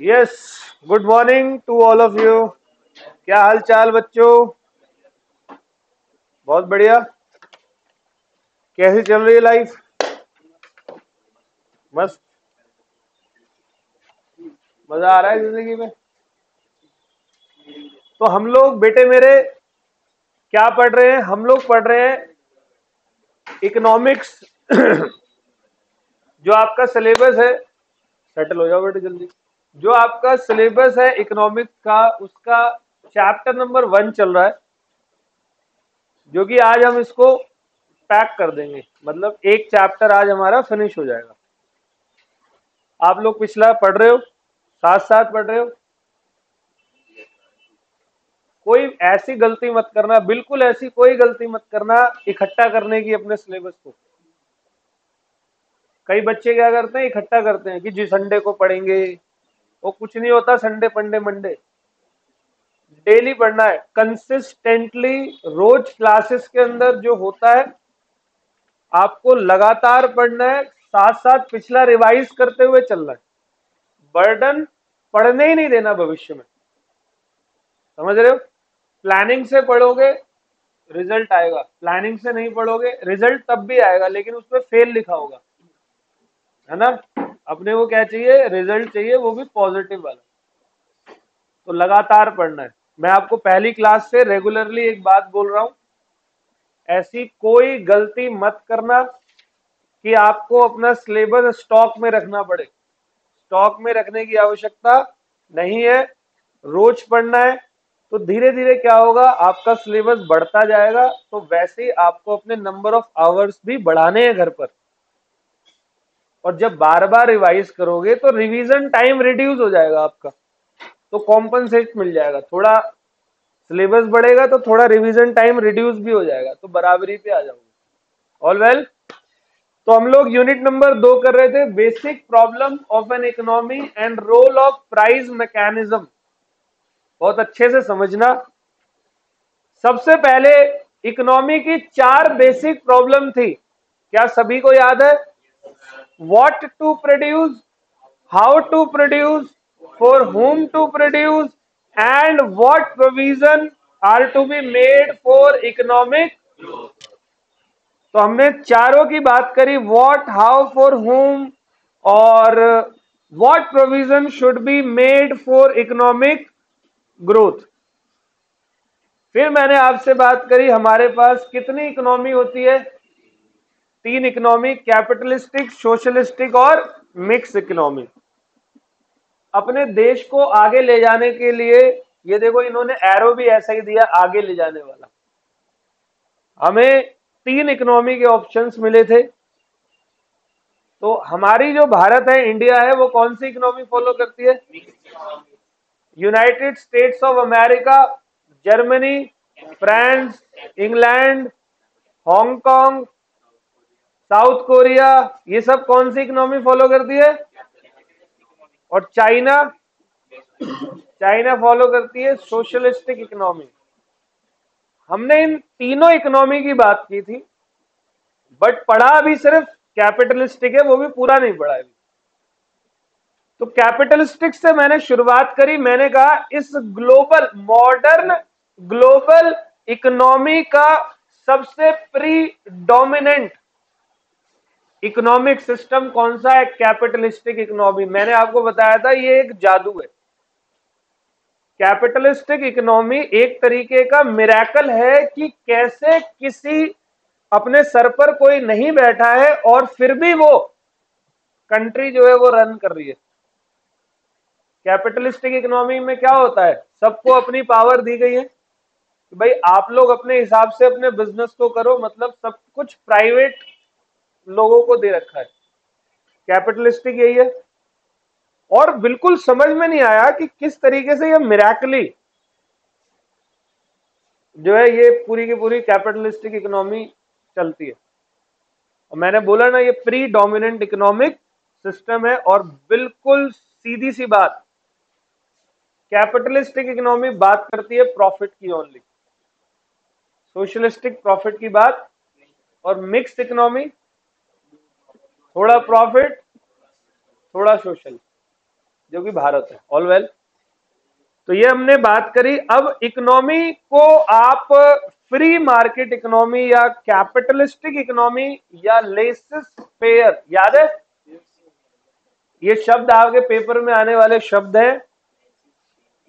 Yes, good morning to all of you. क्या हाल चाल बच्चों? बहुत बढ़िया। कैसी चल रही है लाइफ? मस्त। मजा आ रहा है जिंदगी में? तो हम लोग बेटे मेरे क्या पढ़ रहे हैं? हम लोग पढ़ रहे हैं इकोनॉमिक्स। जो आपका सिलेबस है, सेटल हो जाओ बेटे जल्दी। जो आपका सिलेबस है इकोनॉमिक्स का, उसका चैप्टर नंबर 1 चल रहा है, जो कि आज हम इसको पैक कर देंगे। मतलब एक चैप्टर आज हमारा फिनिश हो जाएगा। आप लोग पिछला पढ़ रहे हो, साथ साथ पढ़ रहे हो। कोई ऐसी गलती मत करना, बिल्कुल ऐसी कोई गलती मत करना इकट्ठा करने की अपने सिलेबस को। कई बच्चे क्या करते हैं, इकट्ठा करते हैं कि जी संडे को पढ़ेंगे। वो कुछ नहीं होता, संडे पंडे मंडे डेली पढ़ना है कंसिस्टेंटली। रोज क्लासेस के अंदर जो होता है आपको लगातार पढ़ना है, साथ साथ पिछला रिवाइज करते हुए चलना है। बर्डन पढ़ने ही नहीं देना भविष्य में, समझ रहे हो? प्लानिंग से पढ़ोगे रिजल्ट आएगा, प्लानिंग से नहीं पढ़ोगे रिजल्ट तब भी आएगा लेकिन उसमें फेल लिखा होगा, है ना? अपने को क्या चाहिए? रिजल्ट चाहिए, वो भी पॉजिटिव वाला। तो लगातार पढ़ना है। मैं आपको पहली क्लास से रेगुलरली एक बात बोल रहा हूं, ऐसी कोई गलती मत करना कि आपको अपना सिलेबस स्टॉक में रखना पड़े। स्टॉक में रखने की आवश्यकता नहीं है, रोज पढ़ना है। तो धीरे धीरे क्या होगा, आपका सिलेबस बढ़ता जाएगा। तो वैसे ही आपको अपने नंबर ऑफ आवर्स भी बढ़ाने हैं घर पर। और जब बार बार रिवाइज करोगे तो रिवीजन टाइम रिड्यूस हो जाएगा आपका, तो कॉम्पनसेट मिल जाएगा। थोड़ा सिलेबस बढ़ेगा तो थोड़ा रिवीजन टाइम रिड्यूस भी हो जाएगा, तो बराबरी पे आ जाओगे। All well. तो हम लोग यूनिट नंबर 2 कर रहे थे, basic problem of an economy and role of price mechanism. बहुत अच्छे से समझना। सबसे पहले इकोनॉमी की 4 बेसिक प्रॉब्लम थी, क्या सभी को याद है? What to produce, how to produce, for whom to produce, and what provision are to be made for economic. तो हमने चारों की बात करी, व्हाट, हाउ, फॉर whom और what provision should be made for economic growth. फिर मैंने आपसे बात करी हमारे पास कितनी इकोनॉमी होती है? 3 इकोनॉमी, कैपिटलिस्टिक, सोशलिस्टिक और मिक्स इकोनॉमी। अपने देश को आगे ले जाने के लिए, ये देखो इन्होंने एरो भी ऐसा ही दिया, आगे ले जाने वाला। हमें 3 इकोनॉमी के ऑप्शंस मिले थे। तो हमारी जो भारत है, इंडिया है, वो कौन सी इकोनॉमी फॉलो करती है? United states of America, Germany, France, England, Hong Kong, south Korea, ये सब कौन सी इकोनॉमी फॉलो करती है? और चाइना, चाइना फॉलो करती है सोशलिस्टिक इकोनॉमी। हमने इन तीनों इकोनॉमी की बात की थी, बट पढ़ा अभी सिर्फ कैपिटलिस्टिक है, वो भी पूरा नहीं पढ़ा अभी। तो कैपिटलिस्टिक से मैंने शुरुआत करी। मैंने कहा इस ग्लोबल, मॉडर्न ग्लोबल इकोनॉमी का सबसे प्रीडोमिनेंट इकोनॉमिक सिस्टम कौन सा है? Capitalistic economy. मैंने आपको बताया था ये एक जादू है। कैपिटलिस्टिक इकोनॉमी एक तरीके का मिरेकल है कि कैसे किसी, अपने सर पर कोई नहीं बैठा है और फिर भी वो कंट्री जो है वो रन कर रही है। कैपिटलिस्टिक इकोनॉमी में क्या होता है, सबको अपनी पावर दी गई है कि भाई आप लोग अपने हिसाब से अपने बिजनेस को करो, मतलब सब कुछ प्राइवेट लोगों को दे रखा है। कैपिटलिस्टिक यही है। और बिल्कुल समझ में नहीं आया कि किस तरीके से ये मिरेकली जो है ये पूरी की पूरी कैपिटलिस्टिक इकोनॉमी चलती है। और मैंने बोला ना, ये प्री डोमिनेंट इकोनॉमिक सिस्टम है। और बिल्कुल सीधी सी बात, कैपिटलिस्टिक इकोनॉमी बात करती है प्रॉफिट की ओनली, सोशलिस्टिक प्रॉफिट की बात। और मिक्स इकोनॉमी थोड़ा प्रॉफिट थोड़ा सोशल। जो कि भारत है। ऑल वेल, तो ये हमने बात करी। अब इकोनॉमी को आप फ्री मार्केट इकोनॉमी या कैपिटलिस्टिक इकोनॉमी या लेसिस फेयर, याद है ये शब्द आपके पेपर में आने वाले शब्द है,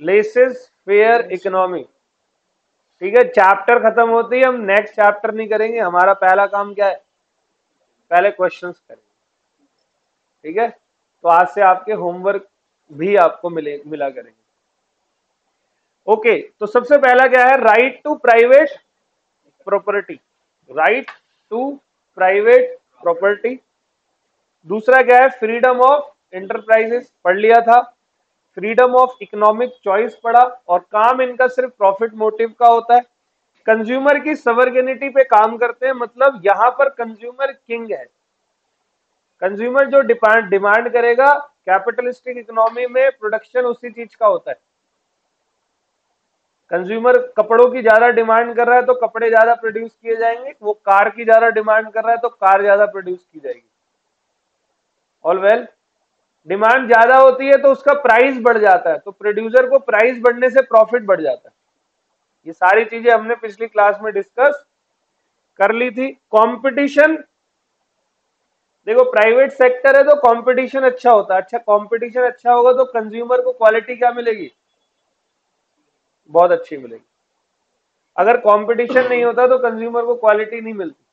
लेसिस फेयर इकोनॉमी। ठीक है, चैप्टर खत्म होते ही हम नेक्स्ट चैप्टर नहीं करेंगे, हमारा पहला काम क्या है, पहले क्वेश्चंस करेंगे। ठीक है, तो आज से आपके होमवर्क भी आपको मिला करेंगे। ओके, तो सबसे पहला क्या है, right to private property, right to private property. दूसरा क्या है, फ्रीडम ऑफ एंटरप्राइजेस, पढ़ लिया था। फ्रीडम ऑफ इकोनॉमिक चॉइस पढ़ा, और काम इनका सिर्फ प्रॉफिट मोटिव का होता है। कंज्यूमर की सवर्गेनिटी पे काम करते हैं, मतलब यहां पर कंज्यूमर किंग है। कंज्यूमर जो डिमांड करेगा, कैपिटलिस्टिक इकोनॉमी में प्रोडक्शन उसी चीज का होता है। कंज्यूमर कपड़ों की ज्यादा डिमांड कर रहा है तो कपड़े ज्यादा प्रोड्यूस किए जाएंगे, वो कार की ज्यादा डिमांड कर रहा है तो कार ज्यादा प्रोड्यूस की जाएगी। ऑल वेल, डिमांड ज्यादा होती है तो उसका प्राइस बढ़ जाता है, तो प्रोड्यूसर को प्राइस बढ़ने से प्रॉफिट बढ़ जाता है। ये सारी चीजें हमने पिछली क्लास में डिस्कस कर ली थी। कंपटीशन, देखो प्राइवेट सेक्टर है तो कंपटीशन अच्छा होता है। अच्छा, कंपटीशन अच्छा होगा तो कंज्यूमर को क्वालिटी क्या मिलेगी, बहुत अच्छी मिलेगी। अगर कंपटीशन नहीं होता तो कंज्यूमर को क्वालिटी नहीं मिलती।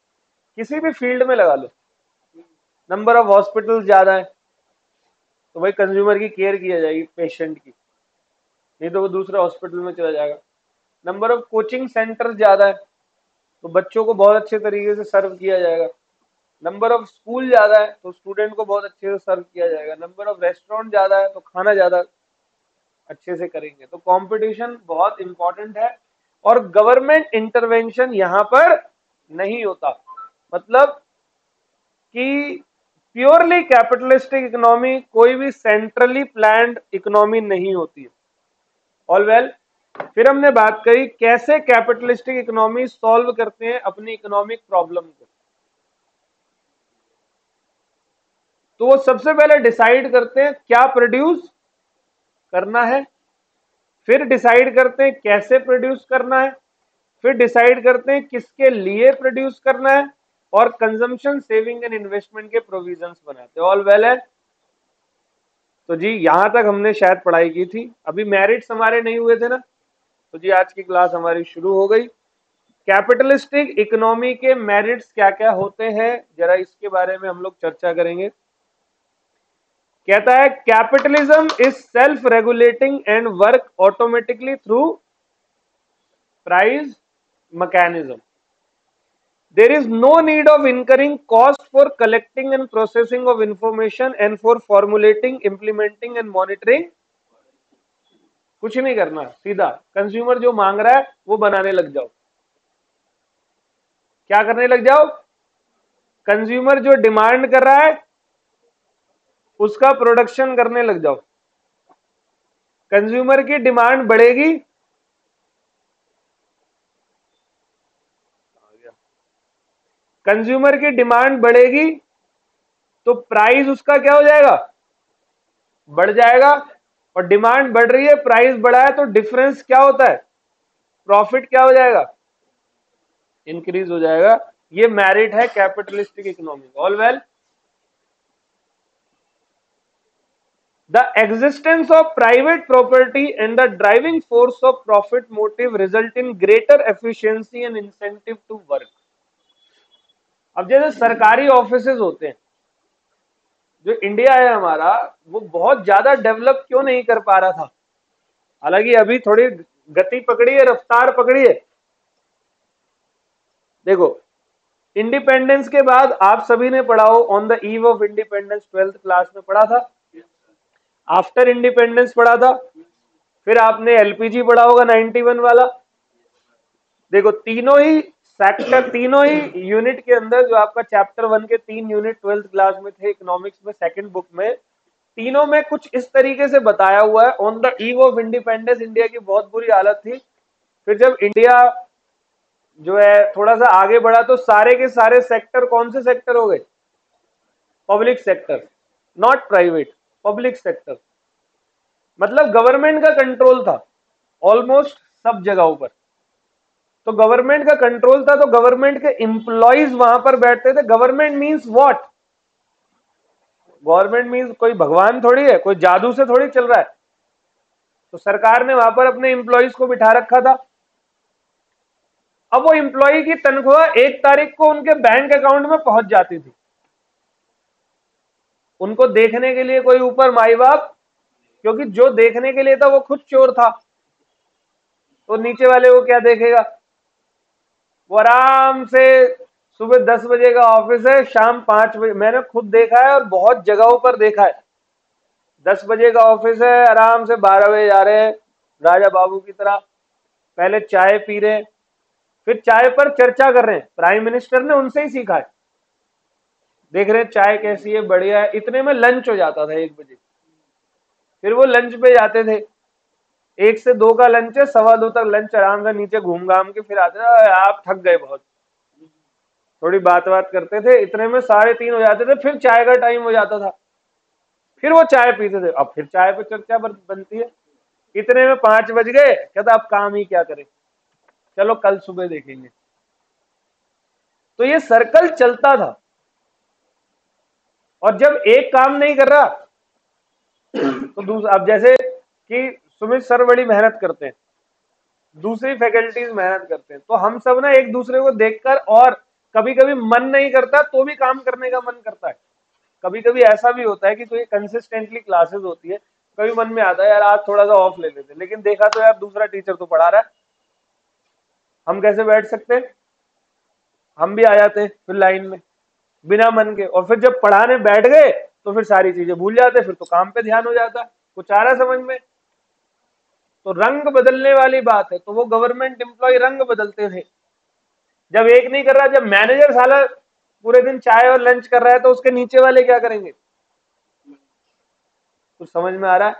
किसी भी फील्ड में लगा लो, नंबर ऑफ हॉस्पिटल ज्यादा है तो भाई कंज्यूमर की केयर किया जाएगी पेशेंट की, नहीं तो वो दूसरे हॉस्पिटल में चला जाएगा। नंबर ऑफ कोचिंग सेंटर ज्यादा है तो बच्चों को बहुत अच्छे तरीके से सर्व किया जाएगा। नंबर ऑफ स्कूल ज्यादा है तो स्टूडेंट को बहुत अच्छे से सर्व किया जाएगा। नंबर ऑफ रेस्टोरेंट ज्यादा है तो खाना ज्यादा अच्छे से करेंगे। तो कंपटीशन बहुत इंपॉर्टेंट है, और गवर्नमेंट इंटरवेंशन यहां पर नहीं होता। मतलब कि प्योरली कैपिटलिस्टिक इकोनॉमी कोई भी सेंट्रली प्लान्ड इकोनॉमी नहीं होती है। ऑल वेल, फिर हमने बात करी कैसे कैपिटलिस्टिक इकोनॉमी सॉल्व करते हैं अपनी इकोनॉमिक प्रॉब्लम को। तो वो सबसे पहले डिसाइड करते हैं क्या प्रोड्यूस करना है, फिर डिसाइड करते हैं कैसे प्रोड्यूस करना है, फिर डिसाइड करते हैं किसके लिए प्रोड्यूस करना है, और कंजम्पशन, सेविंग एंड इन्वेस्टमेंट के प्रोविजंस बनाते हैं। ऑल वेल है, तो जी यहां तक हमने शायद पढ़ाई की थी। अभी मेरिट्स हमारे नहीं हुए थे ना, तो जी आज की क्लास हमारी शुरू हो गई। कैपिटलिस्टिक इकोनॉमी के मेरिट्स क्या क्या होते हैं, जरा इसके बारे में हम लोग चर्चा करेंगे। कहता है capitalism is self regulating and work automatically through price mechanism. There is no need of incurring cost for collecting and processing of information and for formulating, implementing and monitoring। कुछ नहीं करना, सीधा कंज्यूमर जो मांग रहा है वो बनाने लग जाओ। क्या करने लग जाओ, कंज्यूमर जो डिमांड कर रहा है उसका प्रोडक्शन करने लग जाओ। कंज्यूमर की डिमांड बढ़ेगी, कंज्यूमर की डिमांड बढ़ेगी तो प्राइस उसका क्या हो जाएगा, बढ़ जाएगा। और डिमांड बढ़ रही है, प्राइस बढ़ा है, तो डिफरेंस क्या होता है, प्रॉफिट क्या हो जाएगा, इंक्रीज हो जाएगा। ये मेरिट है capitalistic economy. All well, the existence of private property and the driving force of profit motive result in greater efficiency and incentive to work. अब जैसे सरकारी ऑफिसेज होते हैं, जो इंडिया है हमारा, वो बहुत ज्यादा डेवलप क्यों नहीं कर पा रहा था, हालांकि अभी थोड़ी गति पकड़ी है, रफ्तार पकड़ी है। देखो, इंडिपेंडेंस के बाद आप सभी ने पढ़ा हो on the eve of independence, 12th class में पढ़ा था। आफ्टर इंडिपेंडेंस पढ़ा था, फिर आपने एलपीजी पढ़ा होगा 91 वाला। देखो, तीनों ही सेक्टर, तीनों ही यूनिट के अंदर, जो आपका चैप्टर 1 के 3 यूनिट 12th क्लास में थे इकोनॉमिक्स में, सेकंड बुक में, तीनों में कुछ इस तरीके से बताया हुआ है। On the eve of independence India की बहुत बुरी हालत थी। फिर जब इंडिया जो है थोड़ा सा आगे बढ़ा तो सारे के सारे सेक्टर कौन से सेक्टर हो गए, public sector, not private, public sector. मतलब गवर्नमेंट का कंट्रोल था ऑलमोस्ट सब जगहों पर। तो गवर्नमेंट का कंट्रोल था, तो गवर्नमेंट के एम्प्लॉइज वहां पर बैठते थे। Government means what? Government means कोई भगवान थोड़ी है, कोई जादू से थोड़ी चल रहा है। तो सरकार ने वहां पर अपने एम्प्लॉइज को बिठा रखा था। अब वो एम्प्लॉय की तनख्वाह 1 तारीख को उनके बैंक अकाउंट में पहुंच जाती थी। उनको देखने के लिए कोई ऊपर माई बाप, क्योंकि जो देखने के लिए था वो खुद चोर था, तो नीचे वाले को क्या देखेगा? वो आराम से सुबह 10 बजे का ऑफिस है, शाम 5 बजे, मैंने खुद देखा है और बहुत जगहों पर देखा है। 10 बजे का ऑफिस है, आराम से 12 बजे जा रहे हैं राजा बाबू की तरह, पहले चाय पी रहे हैं, फिर चाय पर चर्चा कर रहे हैं। प्राइम मिनिस्टर ने उनसे ही सीखा है। देख रहे हैं चाय कैसी है, बढ़िया है। इतने में लंच हो जाता था 1 बजे, फिर वो लंच पे जाते थे। 1 से 2 का लंच है, 2:15 तक लंच, आराम से नीचे घूम घाम के फिर आते थे। आप थक गए बहुत, थोड़ी बात बात करते थे, इतने में 3:30 हो जाते थे, फिर चाय का टाइम हो जाता था, फिर वो चाय पीते थे। अब फिर चाय पे चर्चा बनती है। इतने में 5 बज गए, कहता अब काम ही क्या करें, चलो कल सुबह देखेंगे। तो ये सर्कल चलता था। और जब एक काम नहीं कर रहा तो दूसरा, अब जैसे कि सुमित सर बड़ी मेहनत करते हैं, दूसरी फैकल्टीज मेहनत करते हैं, तो हम सब ना एक दूसरे को देखकर, और कभी कभी मन नहीं करता तो भी काम करने का मन करता है। कभी कभी ऐसा भी होता है कि कोई कंसिस्टेंटली क्लासेस होती है, कभी मन में आता है यार आज थोड़ा सा ऑफ ले लेते, लेकिन देखा तो यार दूसरा टीचर तो पढ़ा रहा है, हम कैसे बैठ सकते हैं? हम भी आ जाते हैं फिर लाइन में बिना मन के, और फिर जब पढ़ाने बैठ गए तो फिर सारी चीजें भूल जाते, फिर तो काम पे ध्यान हो जाता है। कुछ आ रहा समझ में? तो रंग बदलने वाली बात है। तो वो गवर्नमेंट एम्प्लॉय रंग बदलते थे। जब एक नहीं कर रहा, जब मैनेजर साला पूरे दिन चाय और लंच कर रहा है, तो उसके नीचे वाले क्या करेंगे? कुछ समझ में आ रहा है?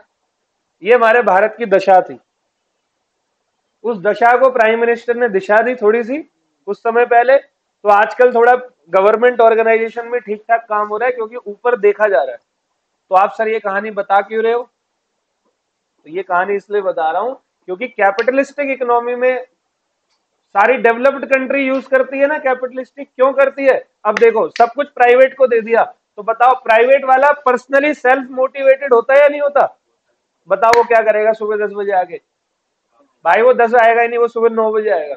ये हमारे भारत की दशा थी। उस दशा को प्राइम मिनिस्टर ने दिशा दी थोड़ी सी कुछ समय पहले। तो आजकल थोड़ा गवर्नमेंट ऑर्गेनाइजेशन में ठीक ठाक काम हो रहा है, क्योंकि ऊपर देखा जा रहा है। तो आप सर ये कहानी बता क्यों रहे हो? तो ये कहानी इसलिए बता रहा हूं क्योंकि कैपिटलिस्टिक इकोनॉमी में सारी डेवलप्ड कंट्री यूज करती है ना कैपिटलिस्टिक। क्यों करती है? अब देखो, सब कुछ प्राइवेट को दे दिया, तो बताओ प्राइवेट वाला पर्सनली सेल्फ मोटिवेटेड होता है या नहीं होता? बताओ वो क्या करेगा सुबह 10 बजे आके? भाई वो 10 आएगा ही नहीं, वो सुबह 9 बजे आएगा।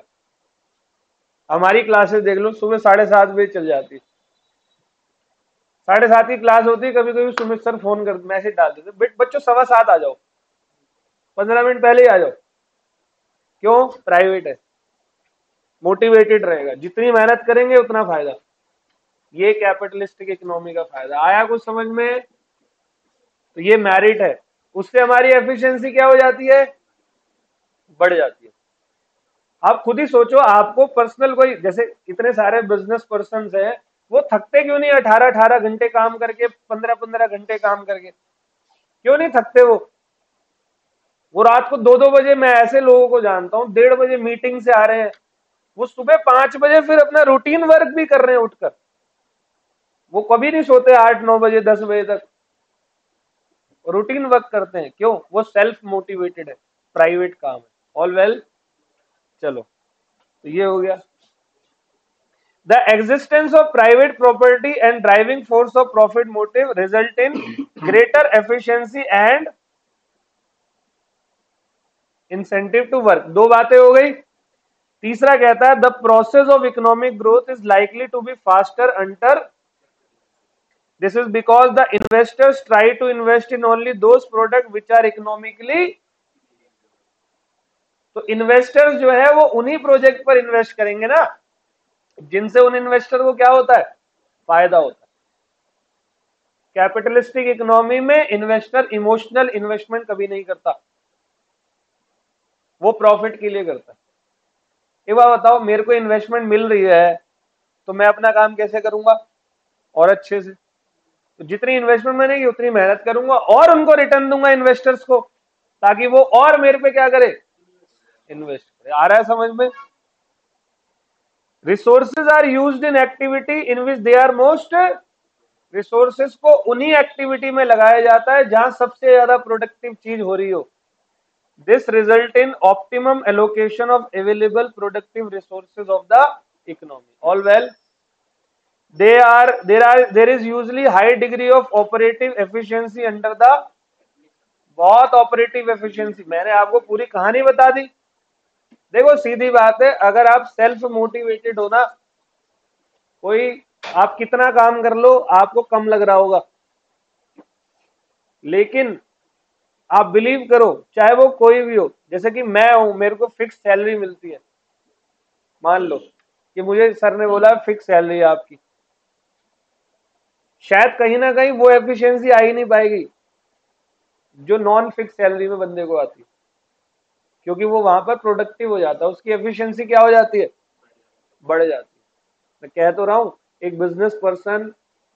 हमारी क्लासेस देख लो, सुबह 7:30 बजे चल जाती है। 7:30 की क्लास होती है, कभी कभी सुमित सर फोन कर मैसेज डाल देते, बच्चों 7:15 आ जाओ, 15 मिनट पहले ही आ जाओ। क्यों? प्राइवेट है, मोटिवेटेड रहेगा, जितनी मेहनत करेंगे उतना फायदा। ये कैपिटलिस्टिक इकोनॉमी का फायदा आया कुछ समझ में? तो ये मेरिट है, उससे हमारी एफिशिएंसी क्या हो जाती है? बढ़ जाती है। आप खुद ही सोचो, आपको पर्सनल कोई, जैसे इतने सारे बिजनेस पर्सन हैं, वो थकते क्यों नहीं? 18-18 घंटे काम करके, 15-15 घंटे काम करके, क्यों नहीं थकते वो रात को 2-2 बजे, मैं ऐसे लोगों को जानता हूं 1:30 बजे मीटिंग से आ रहे हैं, वो सुबह 5 बजे फिर अपना रूटीन वर्क भी कर रहे हैं उठकर। वो कभी नहीं सोते 8-9 बजे 10 बजे तक, रूटीन वर्क करते हैं। क्यों? वो सेल्फ मोटिवेटेड है, प्राइवेट काम है। ऑल वेल, चलो तो ये हो गया। The existence of private property and driving force of profit motive result in greater efficiency and incentive to work। दो बातें हो गई। तीसरा कहता है the process of economic growth is likely to be faster under this is because the investors try to invest in only those products which are economically। तो investors जो है वो उन्हीं प्रोजेक्ट पर इन्वेस्ट करेंगे ना जिनसे उन इन्वेस्टर को क्या होता है? फायदा होता है। कैपिटलिस्टिक इकोनॉमी में इन्वेस्टर इमोशनल इन्वेस्टमेंट कभी नहीं करता, वो प्रॉफिट के लिए करता है। एक बात बताओ, मेरे को इन्वेस्टमेंट मिल रही है तो मैं अपना काम कैसे करूंगा? और अच्छे से। तो जितनी इन्वेस्टमेंट मैंने की उतनी मेहनत करूंगा और उनको रिटर्न दूंगा इन्वेस्टर्स को, ताकि वो और मेरे पे क्या करे? इन्वेस्ट करे। आ रहा है समझ में? Resources are used in activity in which they are most resources को उन्हीं एक्टिविटी में लगाया जाता है जहां सबसे ज्यादा प्रोडक्टिव चीज हो रही हो। This result in optimum allocation of available productive resources of the economy. All well, there is usually high degree of operative efficiency under the, बहुत ऑपरेटिव एफिशिएंसी। मैंने आपको पूरी कहानी बता दी। देखो सीधी बात है, अगर आप सेल्फ मोटिवेटेड हो ना, कोई आप कितना काम कर लो आपको कम लग रहा होगा, लेकिन आप बिलीव करो, चाहे वो कोई भी हो, जैसे कि मैं हूं, मेरे को फिक्स सैलरी मिलती है, मान लो कि मुझे सर ने बोला फिक्स सैलरी है आपकी, शायद कहीं ना कहीं वो एफिशिएंसी आ ही नहीं पाएगी जो नॉन फिक्स सैलरी में बंदे को आती है, क्योंकि वो वहां पर प्रोडक्टिव हो जाता है, उसकी एफिशिएंसी क्या हो जाती है, बढ़ जाती है। मैं कह तो रहा हूं, एक बिजनेस पर्सन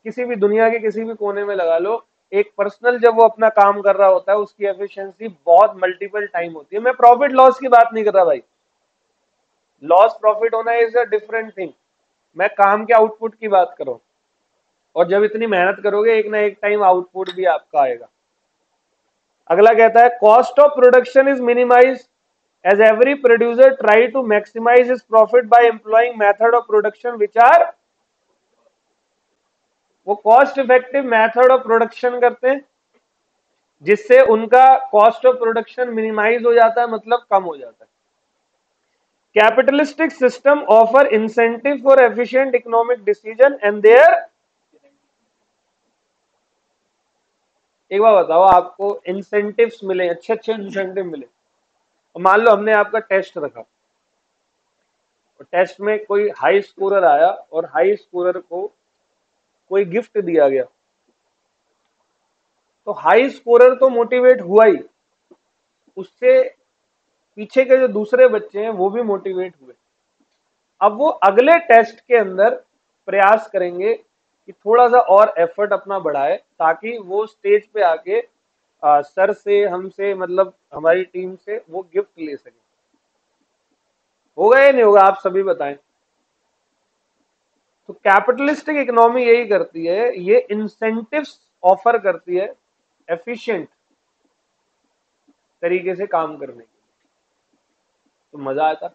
किसी भी दुनिया के किसी भी कोने में लगा लो, एक पर्सनल जब वो अपना काम कर रहा होता है उसकी एफिशिएंसी बहुत मल्टीपल टाइम होती है। मैं प्रॉफिट लॉस की बात नहीं कर रहा भाई, लॉस प्रॉफिट होना इज अ डिफरेंट थिंग, मैं काम के आउटपुट की बात कर रहा हूं। और जब इतनी मेहनत करोगे एक ना एक टाइम आउटपुट भी आपका आएगा। अगला कहता है cost of production is minimise as every producer try to maximize his profit by employing method of production which are, वो cost effective method of production करते हैं जिससे उनका कॉस्ट ऑफ प्रोडक्शन मिनिमाइज हो जाता है, मतलब कम हो जाता है। Capitalistic system offer incentive for efficient economic decision and there, एक बार बताओ, आपको इंसेंटिव्स मिले, अच्छे अच्छे इंसेंटिव मिले, मान लो हमने आपका टेस्ट रखा और टेस्ट में कोई हाई स्कोरर आया और हाई स्कोरर को कोई गिफ्ट दिया गया, तो हाई स्कोरर तो मोटिवेट हुआ ही, उससे पीछे के जो दूसरे बच्चे हैं वो भी मोटिवेट हुए। अब वो अगले टेस्ट के अंदर प्रयास करेंगे कि थोड़ा सा और एफर्ट अपना बढ़ाए ताकि वो स्टेज पे आके सर से, हमसे, मतलब हमारी टीम से वो गिफ्ट ले सके। होगा या नहीं होगा, आप सभी बताएं। तो कैपिटलिस्टिक इकोनॉमी यही करती है, ये इंसेंटिव्स ऑफर करती है एफिशिएंट तरीके से काम करने के, तो मजा आता।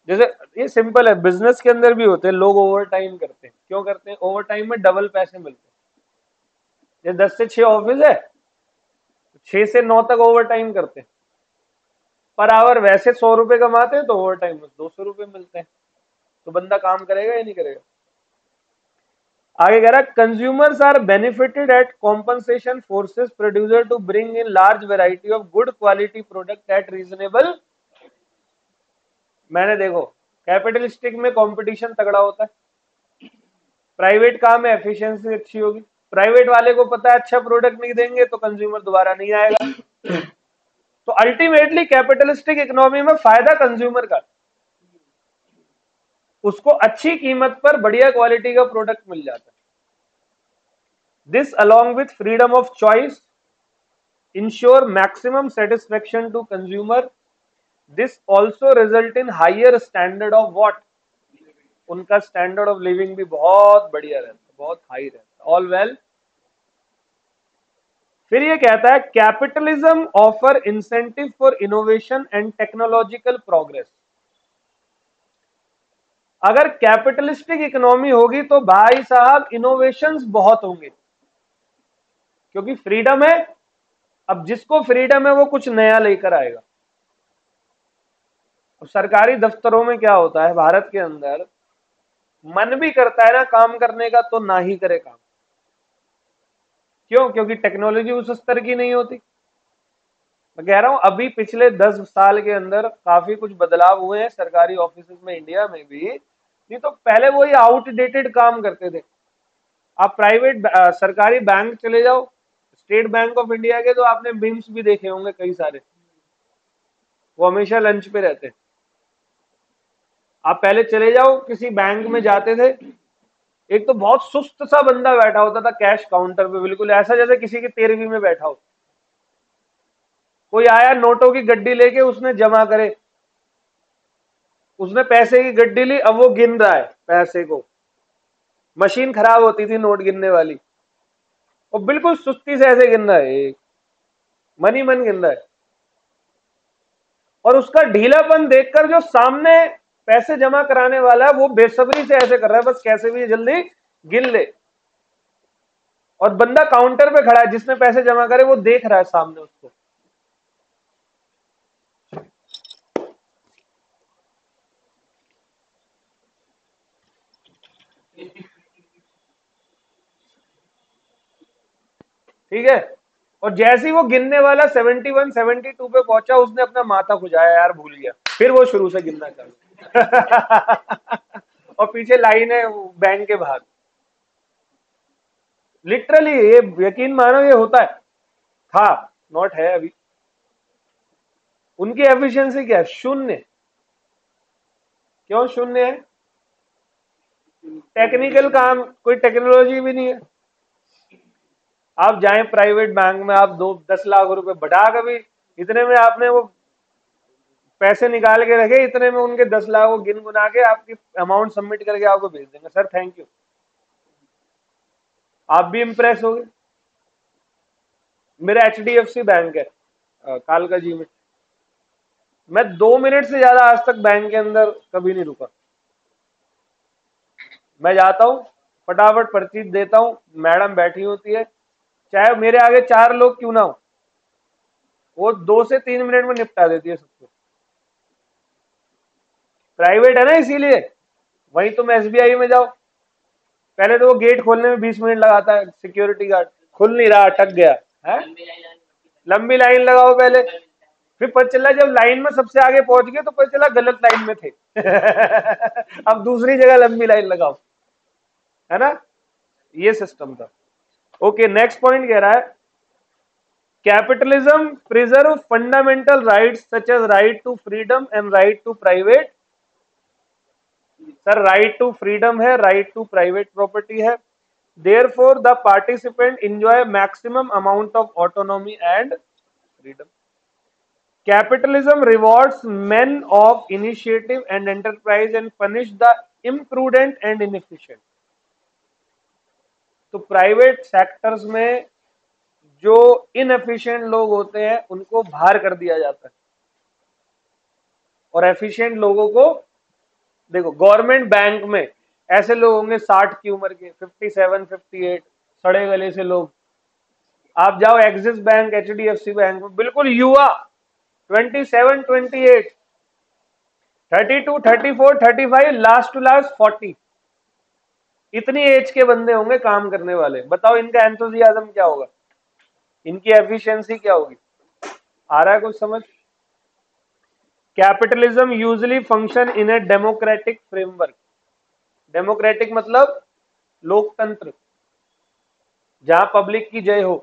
जैसे ये सिंपल है, बिजनेस के अंदर भी होते हैं लोग ओवर टाइम करते हैं, क्यों करते हैं, ओवर टाइम में डबल पैसे मिलते हैं। जैसे 10 से 6 ऑफिस है, 6 से 9 तक ओवर टाइम करते हैं, पर आवर वैसे 100 रुपए कमाते हैं तो ओवर टाइम में 200 रुपए मिलते हैं, तो बंदा काम करेगा या नहीं करेगा। आगे कह रहा, consumers are benefited at compensation forces producer to bring in large variety of good quality product at reasonable. मैंने देखो, कैपिटलिस्टिक में कंपटीशन तगड़ा होता है, प्राइवेट काम में एफिशिएंसी अच्छी होगी, प्राइवेट वाले को पता है अच्छा प्रोडक्ट नहीं देंगे तो कंज्यूमर दोबारा नहीं आएगा, तो अल्टीमेटली कैपिटलिस्टिक इकोनॉमी में फायदा कंज्यूमर का, उसको अच्छी कीमत पर बढ़िया क्वालिटी का प्रोडक्ट मिल जाता है। This along with freedom of choice ensure maximum satisfaction to consumer. This also result in higher standard of what, उनका स्टैंडर्ड ऑफ लिविंग भी बहुत बढ़िया रहता है, बहुत हाई रहता है। ऑल वेल, फिर ये कहता है capitalism offer incentive for innovation and technological progress. अगर कैपिटलिस्टिक इकोनॉमी होगी तो भाई साहब इनोवेशंस बहुत होंगे, क्योंकि फ्रीडम है। अब जिसको फ्रीडम है वो कुछ नया लेकर आएगा। अब सरकारी दफ्तरों में क्या होता है भारत के अंदर, मन भी करता है ना काम करने का तो ना ही करे काम, क्यों, क्योंकि टेक्नोलॉजी उस स्तर की नहीं होती। मैं कह रहा हूं अभी पिछले 10 साल के अंदर काफी कुछ बदलाव हुए हैं सरकारी ऑफिस में, इंडिया में भी। नहीं तो पहले वही आउटडेटेड काम करते थे। आप प्राइवेट सरकारी बैंक चले जाओ, स्टेट बैंक ऑफ इंडिया के, तो आपने बीम्स भी देखे होंगे कई सारे, वो हमेशा लंच पे रहते हैं। आप पहले चले जाओ किसी बैंक में जाते थे, एक तो बहुत सुस्त सा बंदा बैठा होता था कैश काउंटर पे, बिल्कुल ऐसा जैसे किसी की 13वीं में बैठा हो। कोई आया नोटों की गड्डी लेके, उसने जमा करे, उसने पैसे की गड्डी ली, अब वो गिन रहा है पैसे को, मशीन खराब होती थी नोट गिनने वाली, वो बिल्कुल सुस्ती से ऐसे गिन रहा है, एक मन ही मन गिन रहा है। और उसका ढीलापन देखकर जो सामने पैसे जमा कराने वाला है वो बेसब्री से ऐसे कर रहा है, बस कैसे भी जल्दी गिन ले। और बंदा काउंटर पे खड़ा है जिसने पैसे जमा करे, वो देख रहा है सामने उसको। ठीक है। और जैसे ही वो गिनने वाला 71 72 पे पहुंचा, उसने अपना माथा खुजाया, यार भूल गया, फिर वो शुरू से गिनना चालू। और पीछे लाइन है बैंक के बाहर। लिटरली ये यकीन मानो ये होता है, था, नॉट है अभी। उनकी एफिशिएंसी क्या है? शून्य। क्यों शून्य है? टेक्निकल काम, कोई टेक्नोलॉजी भी नहीं है। आप जाएं प्राइवेट बैंक में, आप 2-10 लाख रुपए बढ़ा, कभी इतने में आपने वो पैसे निकाल के रखे, इतने में उनके 10 लाख को गिन गुना के आपकी अमाउंट सबमिट करके आपको भेज देंगे, सर थैंक यू। आप भी इंप्रेस हो गए। मेरा HDFC बैंक है कालका जी में। मैं 2 मिनट से ज्यादा आज तक बैंक के अंदर कभी नहीं रुका। मैं जाता हूँ, फटाफट पर्ची देता हूँ, मैडम बैठी होती है, चाहे मेरे आगे 4 लोग क्यों ना हो, वो 2 से 3 मिनट में निपटा देती है सबको। प्राइवेट है ना, इसीलिए। वहीं तुम SBI में जाओ, पहले तो वो गेट खोलने में 20 मिनट लगाता है सिक्योरिटी गार्ड, खुल नहीं रहा, अटक गया है, लंबी लाइन लगाओ पहले, फिर पता चला जब लाइन में सबसे आगे पहुंच गए तो पता चला गलत लाइन में थे। अब दूसरी जगह लंबी लाइन लगाओ, है ना, ये सिस्टम था। ओके, नेक्स्ट पॉइंट कह रहा है, capitalism preserve fundamental rights such as right to freedom and right to private. Sir right to freedom है, राइट टू प्राइवेट प्रॉपर्टी है। Therefore, the participant enjoy maximum amount of autonomy and freedom. Capitalism rewards men of initiative and enterprise and punish the imprudent and inefficient. तो private sectors में जो inefficient लोग होते हैं उनको बाहर कर दिया जाता है, और एफिशिएंट लोगों को, देखो गवर्नमेंट बैंक में ऐसे लोग होंगे 60 की उम्र के, 57 58 सड़े गले से लोग। आप जाओ एक्सिस बैंक, HDFC बैंक में, बिल्कुल युवा, 27 28 32 34 35, लास्ट टू लास्ट 40, इतनी एज के बंदे होंगे काम करने वाले। बताओ इनका एंथुसियाज्म क्या होगा, इनकी एफिशिएंसी क्या होगी? आ रहा है कुछ समझ? Capitalism usually function in a democratic framework. Democratic मतलब लोकतंत्र, जहां पब्लिक की जय हो,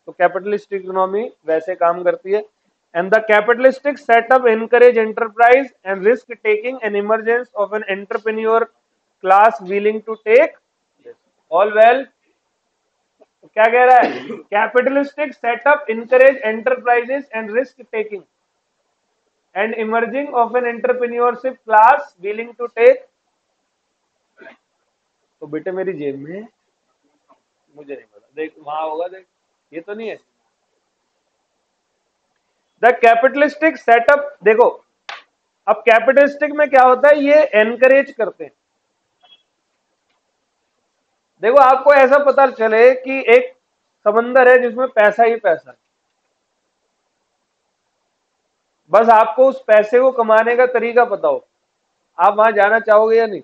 तो कैपिटलिस्टिक इकोनॉमी वैसे काम करती है। And the capitalistic setup encourage enterprise and risk taking and emergence of an entrepreneur class willing to take all well. क्या कह रहा है? Capitalistic setup encourage enterprises and risk taking and emerging of an entrepreneurship class willing to take. तो बेटे मेरी जेब में है, मुझे नहीं पता, देख वहां होगा, देख ये तो नहीं है। द कैपिटलिस्टिक सेटअप, देखो अब कैपिटलिस्टिक में क्या होता है, ये एनकरेज करते हैं। देखो आपको ऐसा पता चले कि एक समंदर है जिसमें पैसा ही पैसा है, बस आपको उस पैसे को कमाने का तरीका पता हो, आप वहां जाना चाहोगे या नहीं?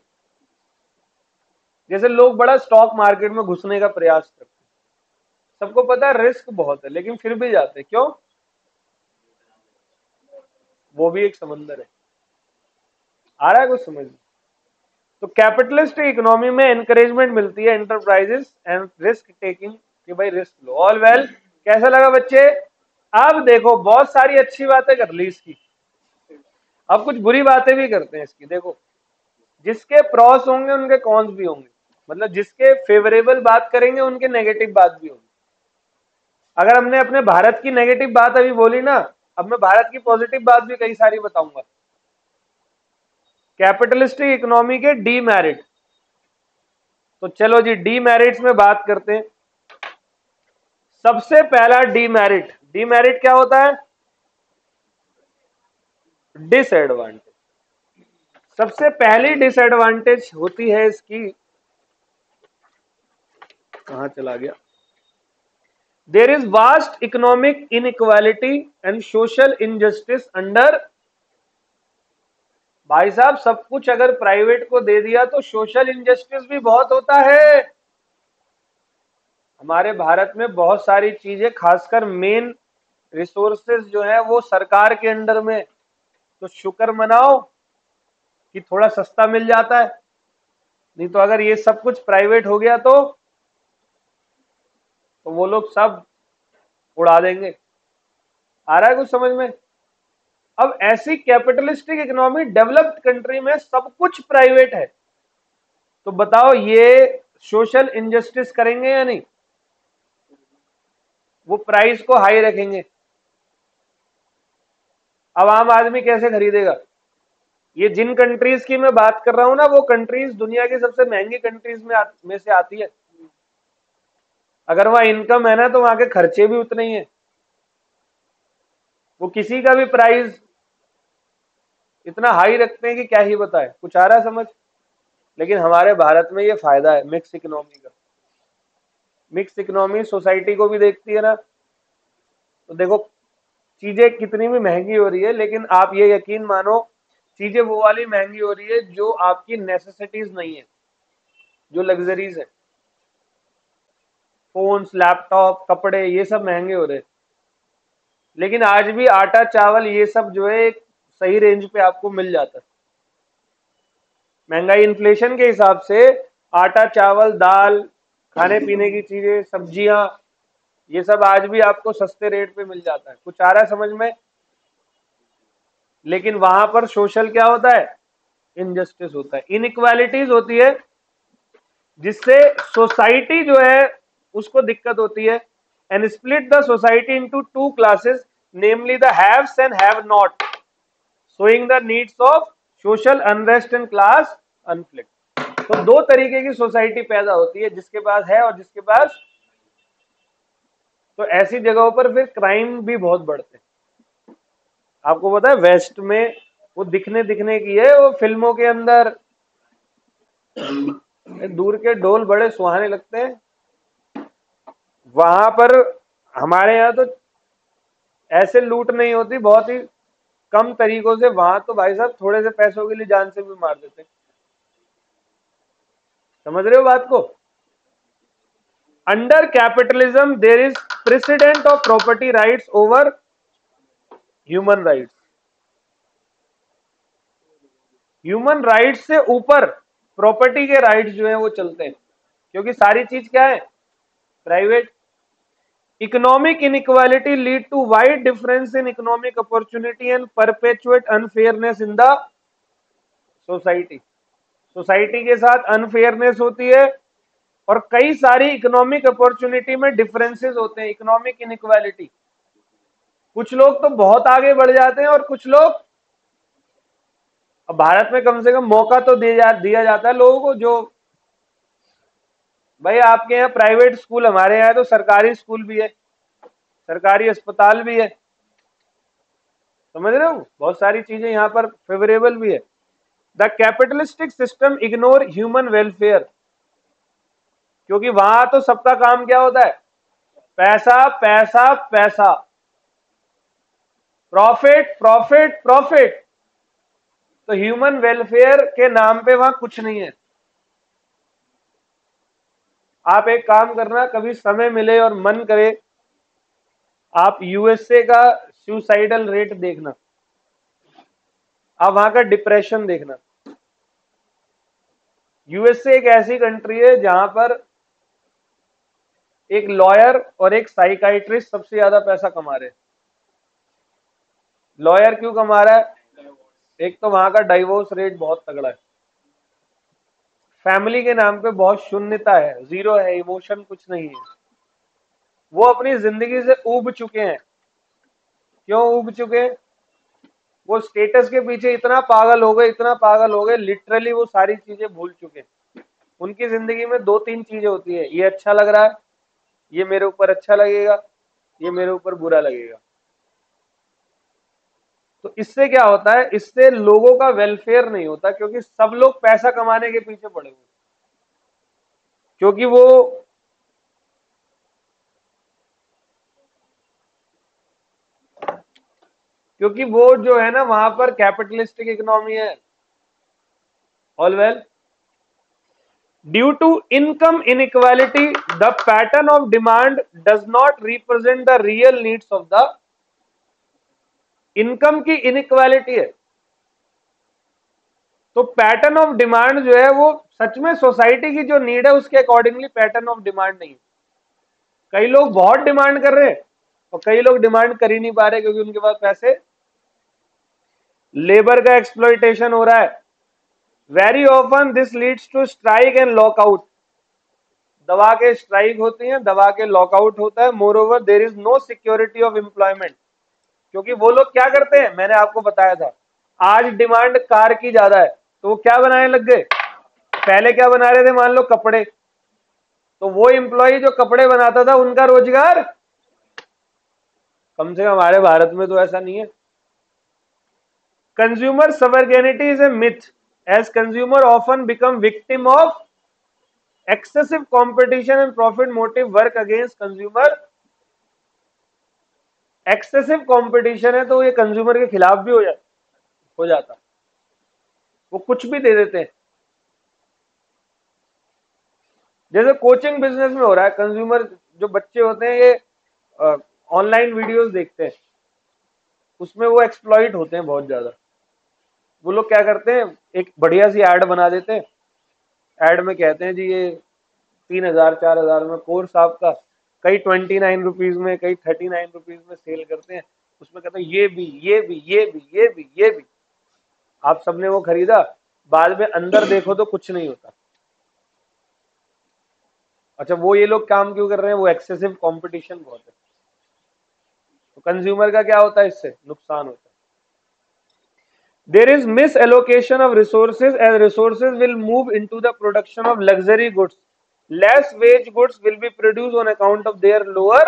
जैसे लोग बड़ा स्टॉक मार्केट में घुसने का प्रयास करते हैं, सबको पता है रिस्क बहुत है, लेकिन फिर भी जाते हैं, क्यों? वो भी एक समंदर है। आ रहा है कुछ समझ? तो कैपिटलिस्ट इकोनॉमी में एनकरेजमेंट मिलती है एंटरप्राइजेस एंड रिस्क टेकिंग, कि भाई रिस्क लो। ऑल वेल, कैसा लगा बच्चे? अब देखो बहुत सारी अच्छी बातें कर ली इसकी, अब कुछ बुरी बातें भी करते हैं इसकी। देखो जिसके प्रॉस होंगे उनके कॉन्स भी होंगे, मतलब जिसके फेवरेबल बात करेंगे उनके नेगेटिव बात भी होगी। अगर हमने अपने भारत की नेगेटिव बात अभी बोली ना, अब मैं भारत की पॉजिटिव बात भी कई सारी बताऊंगा। कैपिटलिस्टिक इकोनॉमी के डीमेरिट, तो चलो जी डीमेरिट्स में बात करते हैं। सबसे पहला डीमेरिट, डीमेरिट क्या होता है? डिसएडवांटेज। सबसे पहली डिसएडवांटेज होती है इसकी, कहां चला गया, there is vast economic inequality and social injustice under. भाई साहब सब कुछ अगर प्राइवेट को दे दिया तो सोशल इनजस्टिस भी बहुत होता है। हमारे भारत में बहुत सारी चीजें, खासकर मेन रिसोर्सेज जो है वो सरकार के अंडर में, तो शुक्र मनाओ कि थोड़ा सस्ता मिल जाता है, नहीं तो अगर ये सब कुछ प्राइवेट हो गया तो वो लोग सब उड़ा देंगे। आ रहा है कुछ समझ में? अब ऐसी कैपिटलिस्टिक इकोनॉमी डेवलप्ड कंट्री में सब कुछ प्राइवेट है, तो बताओ ये सोशल इनजस्टिस करेंगे या नहीं? वो प्राइस को हाई रखेंगे। अब आम आदमी कैसे खरीदेगा? ये जिन कंट्रीज की मैं बात कर रहा हूं ना, वो कंट्रीज दुनिया की सबसे महंगी कंट्रीज में से आती है। अगर वहां इनकम है ना तो वहां के खर्चे भी उतने ही है। वो किसी का भी प्राइस इतना हाई रखते हैं कि क्या ही बताए। कुछ आ रहा है समझ? लेकिन हमारे भारत में ये फायदा है मिक्स इकोनॉमी का। मिक्स इकोनॉमी सोसाइटी को भी देखती है ना, तो देखो चीजें कितनी भी महंगी हो रही है, लेकिन आप ये यकीन मानो चीजें वो वाली महंगी हो रही है जो आपकी नेसेसिटीज नहीं है, जो लग्जरीज है। फोन्स, लैपटॉप, कपड़े, ये सब महंगे हो रहे हैं, लेकिन आज भी आटा चावल ये सब जो है एक सही रेंज पे आपको मिल जाता है। महंगाई इन्फ्लेशन के हिसाब से आटा चावल दाल, खाने पीने की चीजें, सब्जियां, ये सब आज भी आपको सस्ते रेट पे मिल जाता है। कुछ आ रहा है समझ में? लेकिन वहां पर सोशल क्या होता है? इनजस्टिस होता है, इनइक्वालिटीज होती है, जिससे सोसाइटी जो है उसको दिक्कत होती है। And split the society into two classes, namely the haves and have not, showing the needs of social unrest and class conflict. तो दो तरीके की सोसाइटी पैदा होती है, जिसके पास है और जिसके पास। तो ऐसी जगहों पर फिर क्राइम भी बहुत बढ़ते हैं। आपको पता है वेस्ट में वो दिखने दिखने की है, वो फिल्मों के अंदर दूर के ढोल बड़े सुहाने लगते हैं, वहां पर हमारे यहाँ तो ऐसे लूट नहीं होती, बहुत ही कम तरीकों से। वहां तो भाई साहब थोड़े से पैसों के लिए जान से भी मार देते हैं। समझ रहे हो बात को? Under capitalism there is president of property rights over human rights. Human rights से ऊपर प्रॉपर्टी के राइट्स जो है वो चलते हैं, क्योंकि सारी चीज क्या है? Private. Economic inequality lead to wide difference in economic opportunity and perpetuate unfairness in the society. Society के साथ अनफेयरनेस होती है, और कई सारी इकोनॉमिक अपॉर्चुनिटी में डिफरेंसेस होते हैं, इकोनॉमिक इनइक्वालिटी। कुछ लोग तो बहुत आगे बढ़ जाते हैं और कुछ लोग, अब भारत में कम से कम मौका तो दिया जाता है लोगों को। जो भाई आपके यहाँ प्राइवेट स्कूल, हमारे यहाँ तो सरकारी स्कूल भी है, सरकारी अस्पताल भी है। समझ रहे हो? बहुत सारी चीजें यहाँ पर फेवरेबल भी है। The capitalistic system ignore human welfare, क्योंकि वहां तो सबका काम क्या होता है? पैसा पैसा पैसा, प्रॉफिट प्रॉफिट प्रॉफिट। तो ह्यूमन वेलफेयर के नाम पे वहां कुछ नहीं है। आप एक काम करना, कभी समय मिले और मन करे, आप यूएसए का सुसाइडल रेट देखना, आप वहां का डिप्रेशन देखना। यूएसए एक ऐसी कंट्री है जहां पर एक लॉयर और एक साइकाइट्रिस्ट सबसे ज्यादा पैसा कमा रहे हैं। लॉयर क्यों कमा रहा है? एक तो वहां का डाइवोर्स रेट बहुत तगड़ा है, फैमिली के नाम पे बहुत शून्यता है, जीरो है, इमोशन कुछ नहीं है। वो अपनी जिंदगी से ऊब चुके हैं। क्यों ऊब चुके हैं? वो स्टेटस के पीछे इतना पागल हो गए, इतना पागल हो गए, लिटरली वो सारी चीजें भूल चुके हैं। उनकी जिंदगी में दो तीन चीजें होती है, ये अच्छा लग रहा है, ये मेरे ऊपर अच्छा लगेगा, ये मेरे ऊपर बुरा लगेगा। तो इससे क्या होता है, इससे लोगों का वेलफेयर नहीं होता, क्योंकि सब लोग पैसा कमाने के पीछे पड़े हुए, क्योंकि वो जो है ना, वहां पर कैपिटलिस्टिक इकोनॉमी है। All well, due to income inequality, the pattern of demand does not represent the real needs of the income की इनइक्वालिटी है। तो पैटर्न ऑफ डिमांड जो है वो सच में सोसाइटी की जो नीड है उसके अकॉर्डिंगली पैटर्न ऑफ डिमांड नहीं है। कई लोग बहुत डिमांड कर रहे हैं और कई लोग डिमांड कर ही नहीं पा रहे क्योंकि उनके पास पैसे। लेबर का एक्सप्लॉइटेशन हो रहा है। Very often this leads to strike and lockout. दबा के स्ट्राइक होती है, दबा के लॉकआउट होता है। Moreover there is no security of employment, क्योंकि वो लोग क्या करते हैं, मैंने आपको बताया था, आज डिमांड कार की ज्यादा है तो वो क्या बनाने लग गए, पहले क्या बना रहे थे, मान लो कपड़े, तो वो एम्प्लॉय जो कपड़े बनाता था उनका रोजगार, कम से कम हमारे भारत में तो ऐसा नहीं है। Consumer sovereignty is a myth as consumer often become victim of excessive competition and profit motive work against consumer। Excessive competition है तो ये कंज्यूमर के खिलाफ भी हो जाता, वो कुछ भी दे देते हैं। जैसे कोचिंग बिजनेस में हो रहा है, कंज्यूमर जो बच्चे होते हैं ये ऑनलाइन वीडियोस देखते हैं, उसमें वो एक्सप्लॉइट होते हैं बहुत ज्यादा। वो लोग क्या करते हैं, एक बढ़िया सी ऐड बना देते हैं, ऐड में कहते हैं जी ये 3,000 4,000 में कोर्स आपका, कई 29 रुपीज में, कई 39 रुपीज में सेल करते हैं। उसमें कहते हैं ये भी ये भी ये भी ये भी ये भी। आप सबने वो खरीदा, बाद में अंदर देखो तो कुछ नहीं होता। अच्छा, वो ये लोग काम क्यों कर रहे हैं, वो एक्सेसिव कंपटीशन बहुत है, तो कंज्यूमर का क्या होता है, इससे नुकसान होता है। There is misallocation of resources as resources will move into the production of luxury goods. Less wage goods will be produced on account of their lower।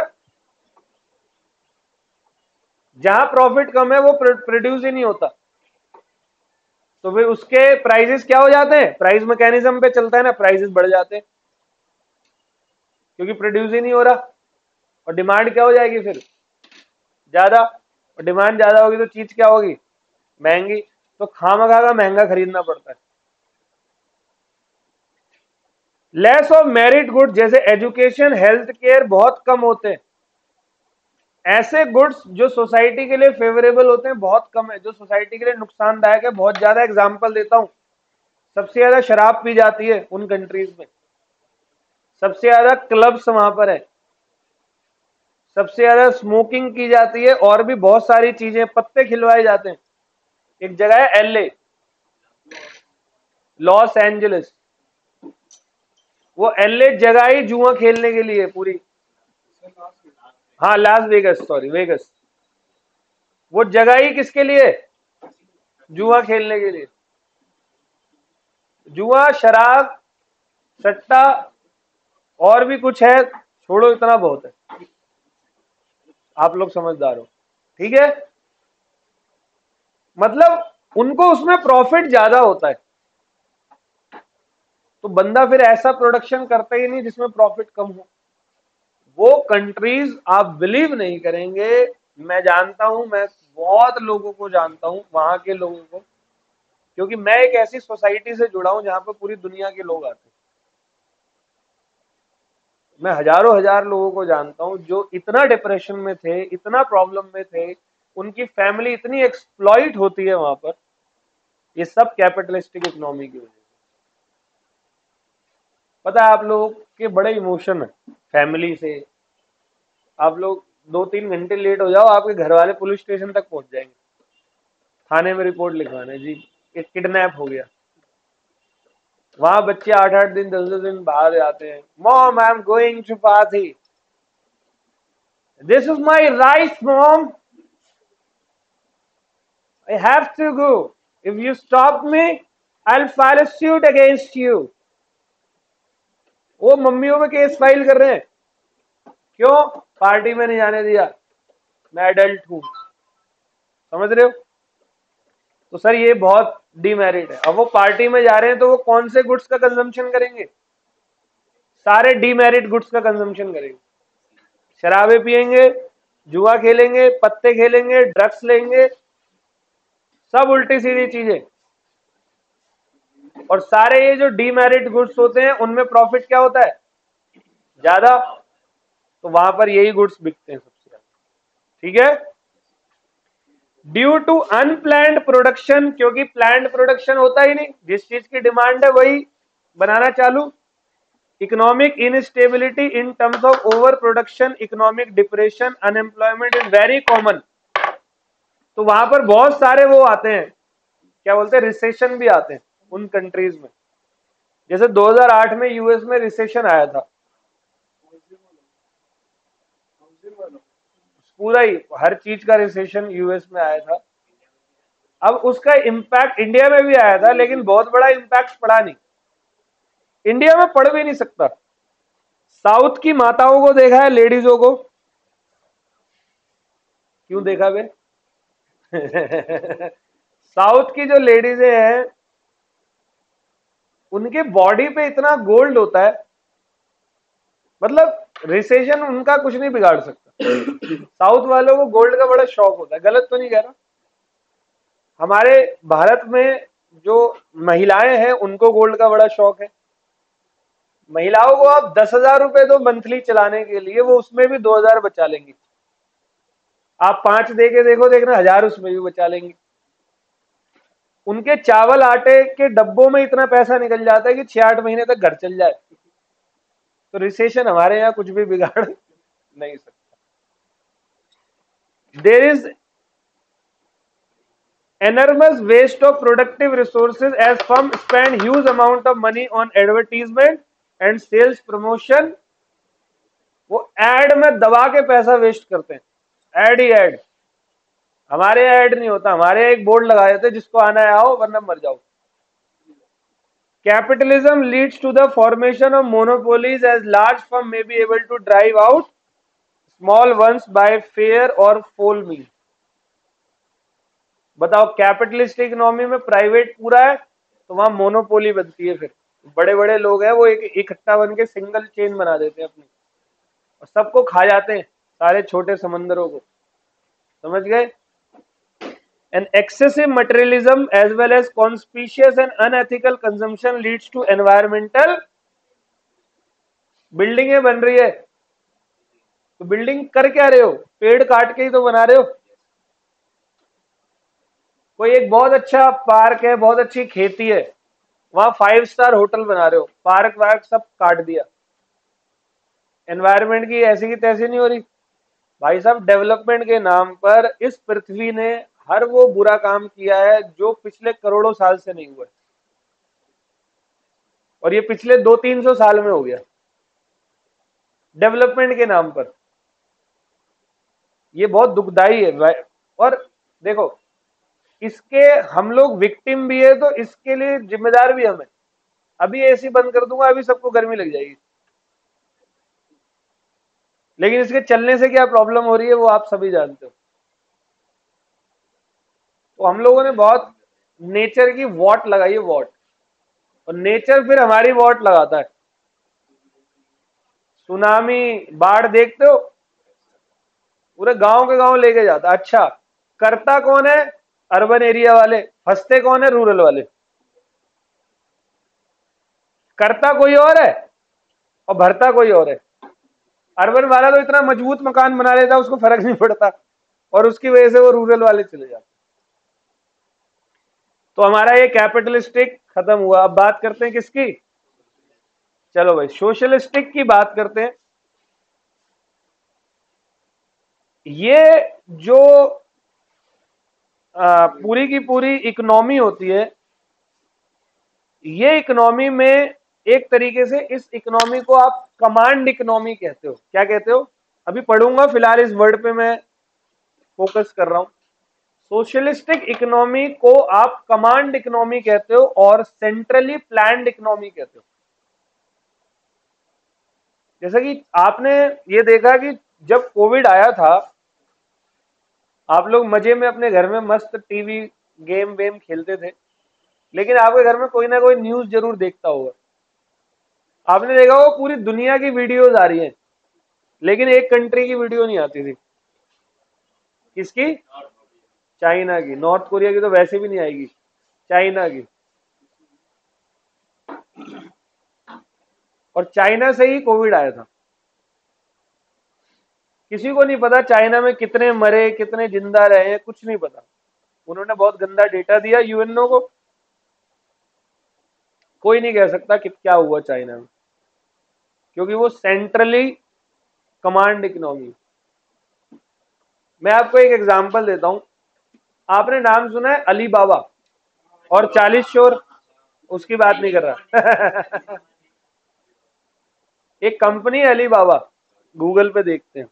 जहां प्रॉफिट कम है वो प्रोड्यूस ही नहीं होता, तो फिर उसके प्राइसेस क्या हो जाते हैं, प्राइस मैकेनिज्म पे चलता है ना, प्राइसेस बढ़ जाते हैं क्योंकि प्रोड्यूस ही नहीं हो रहा। और डिमांड क्या हो जाएगी फिर, ज्यादा, और डिमांड ज्यादा होगी तो चीज क्या होगी, महंगी, तो खामखा का महंगा खरीदना पड़ता है। लेस ऑफ मेरिट गुड, जैसे एजुकेशन हेल्थ केयर बहुत कम होते हैं। ऐसे गुड्स जो सोसाइटी के लिए फेवरेबल होते हैं बहुत कम है, जो सोसाइटी के लिए नुकसानदायक है बहुत ज्यादा। एग्जांपल देता हूं, सबसे ज्यादा शराब पी जाती है उन कंट्रीज में, सबसे ज्यादा क्लब्स वहां पर है, सबसे ज्यादा स्मोकिंग की जाती है, और भी बहुत सारी चीजें, पत्ते खिलवाए जाते हैं। एक जगह है एलए, लॉस एंजलिस, वो एलए जगह ही जुआ खेलने के लिए पूरी। हाँ, लास वेगस, सॉरी वेगस, वो जगह ही किसके लिए, जुआ खेलने के लिए। जुआ, शराब, सट्टा, और भी कुछ है, छोड़ो, इतना बहुत है, आप लोग समझदार हो, ठीक है। मतलब उनको उसमें प्रॉफिट ज्यादा होता है, तो बंदा फिर ऐसा प्रोडक्शन करता ही नहीं जिसमें प्रॉफिट कम हो। वो कंट्रीज आप बिलीव नहीं करेंगे, मैं जानता हूं, मैं बहुत लोगों को जानता हूं, वहां के लोगों को, क्योंकि मैं एक ऐसी सोसाइटी से जुड़ा हूं जहां पर पूरी दुनिया के लोग आते हैं। मैं हजारों हजार लोगों को जानता हूं जो इतना डिप्रेशन में थे, इतना प्रॉब्लम में थे, उनकी फैमिली इतनी एक्सप्लॉइट होती है वहां पर, ये सब कैपिटलिस्टिक इकोनॉमी की वजह से। पता है, आप लोगों के बड़े इमोशन है फैमिली से, आप लोग 2-3 घंटे लेट हो जाओ, आपके घर वाले पुलिस स्टेशन तक पहुंच जाएंगे, थाने में रिपोर्ट लिखवाने, जी एक किडनैप हो गया। वहां बच्चे 8-8 दिन 10-10 दिन बाहर आते हैं, mom I am going to party, this is my right mom, I have to go. If you stop me, I'll file a suit against you. वो मम्मियों में केस फाइल कर रहे हैं, क्यों? पार्टी में नहीं जाने दिया, मैं एडल्ट हूं। समझ रहे हो? तो सर ये बहुत डीमेरिट है। अब वो पार्टी में जा रहे हैं तो वो कौन से गुड्स का कंजम्पशन करेंगे? सारे डीमेरिट गुड्स का कंजम्पशन करेंगे। शराबे पिएंगे, जुआ खेलेंगे, पत्ते खेलेंगे, ड्रग्स लेंगे, सब उल्टी सीधी चीजें। और सारे ये जो डीमेरिट गुड्स होते हैं उनमें प्रॉफिट क्या होता है? ज्यादा। तो वहां पर यही गुड्स बिकते हैं सबसे ज्यादा। ठीक है? ड्यू टू अनप्लैंड प्रोडक्शन, क्योंकि प्लैंड प्रोडक्शन होता ही नहीं, जिस चीज की डिमांड है वही बनाना चालू। Economic instability in terms of over production, economic depression, unemployment is very common. तो वहां पर बहुत सारे वो आते हैं, क्या बोलते हैं, रिसेशन भी आते हैं उन कंट्रीज में। जैसे 2008 में यूएस में रिसेशन आया था, पूरा ही हर चीज का रिसेशन यूएस में आया था। अब उसका इम्पैक्ट इंडिया में भी आया था, लेकिन बहुत बड़ा इम्पैक्ट पड़ा नहीं, इंडिया में पड़ भी नहीं सकता। साउथ की माताओं को देखा है, लेडीजों को? क्यों देखा बे? साउथ की जो लेडीजें हैं उनके बॉडी पे इतना गोल्ड होता है, मतलब रिसेशन उनका कुछ नहीं बिगाड़ सकता। साउथ वालों को गोल्ड का बड़ा शौक होता है, गलत तो नहीं कह रहा। हमारे भारत में जो महिलाएं हैं उनको गोल्ड का बड़ा शौक है। महिलाओं को आप 10,000 रुपए दो मंथली चलाने के लिए, वो उसमें भी 2,000 बचा लेंगी। आप 5 दे के देखो, देखना 1,000 उसमें भी बचा लेंगी। उनके चावल आटे के डब्बों में इतना पैसा निकल जाता है कि 6-8 महीने तक घर चल जाए। तो रिसेशन हमारे यहाँ कुछ भी बिगाड़ नहीं सकता। There is enormous waste of productive resources as firms spend huge amount of money on advertisement and sales promotion। वो एड में दबा के पैसा वेस्ट करते हैं, एड ही एड। हमारे एड नहीं होता, हमारे एक बोर्ड लगा देते जिसको आना है आओ वरना मर जाओ। Capitalism leads to the formation of monopolies as large firms may be able to drive out small ones by fair or foul means। बताओ, कैपिटलिस्ट इकोनॉमी में प्राइवेट पूरा है तो वहां मोनोपोली बनती है, फिर बड़े बड़े लोग हैं वो एक इकट्ठा बन के सिंगल चेन बना देते हैं अपनी, और सबको खा जाते हैं, सारे छोटे समंदरों को। समझ गए? An excessive materialism as well as conspicuous and unethical consumption leads to environmental। बिल्डिंगें बन रही है तो बिल्डिंग कर क्या रहे हो? पेड़ काट के ही तो बना रहे हो। कोई एक बहुत अच्छा पार्क है, बहुत अच्छी खेती है, वहां 5 स्टार होटल बना रहे हो, पार्क वार्क सब काट दिया। एनवायरनमेंट की ऐसी की तैसी नहीं हो रही भाई साहब। डेवलपमेंट के नाम पर इस पृथ्वी ने हर वो बुरा काम किया है जो पिछले करोड़ों साल से नहीं हुआ, और ये पिछले 200-300 साल में हो गया डेवलपमेंट के नाम पर। ये बहुत दुखदाई है। और देखो, इसके हम लोग विक्टिम भी है, तो इसके लिए जिम्मेदार भी हमें। अभी एसी बंद कर दूंगा, अभी सबको गर्मी लग जाएगी, लेकिन इसके चलने से क्या प्रॉब्लम हो रही है वो आप सभी जानते हो। तो हम लोगों ने बहुत नेचर की वॉट लगाई है, वॉट, और नेचर फिर हमारी वॉट लगाता है। सुनामी, बाढ़ देखते हो, पूरे गांव के गांव लेके जाता। अच्छा, करता कौन है? अर्बन एरिया वाले। फंसते कौन है? रूरल वाले। करता कोई और है और भरता कोई और है। अर्बन वाला तो इतना मजबूत मकान बना लेता, उसको फर्क नहीं पड़ता, और उसकी वजह से वो रूरल वाले चले जाते। तो हमारा ये कैपिटलिस्टिक खत्म हुआ। अब बात करते हैं किसकी? चलो भाई, सोशलिस्टिक की बात करते हैं। ये जो पूरी की पूरी इकोनॉमी होती है, ये इकोनॉमी में एक तरीके से इस इकोनॉमी को आप कमांड इकोनॉमी कहते हो। क्या कहते हो? अभी पढ़ूंगा, फिलहाल इस वर्ड पे मैं फोकस कर रहा हूं। सोशलिस्टिक इकोनॉमी को आप कमांड इकोनॉमी कहते हो और सेंट्रली प्लान्ड इकोनॉमी कहते हो। जैसा कि आपने ये देखा कि जब कोविड आया था, आप लोग मजे में अपने घर में मस्त टीवी गेम वेम खेलते थे, लेकिन आपके घर में कोई ना कोई न्यूज जरूर देखता होगा। आपने देखा होगा पूरी दुनिया की वीडियोज आ रही हैं, लेकिन एक कंट्री की वीडियो नहीं आती थी। किसकी? चाइना की। नॉर्थ कोरिया की तो वैसे भी नहीं आएगी, चाइना की। और चाइना से ही कोविड आया था। किसी को नहीं पता चाइना में कितने मरे कितने जिंदा रहे, कुछ नहीं पता। उन्होंने बहुत गंदा डेटा दिया यूएनओ को। कोई नहीं कह सकता कि क्या हुआ चाइना में, क्योंकि वो सेंट्रली कमांड इकोनॉमी। मैं आपको एक एग्जांपल देता हूं। आपने नाम सुना है अली बाबा और 40 चोर? उसकी बात नहीं कर रहा। एक कंपनी है अली बाबा, गूगल पे देखते हैं।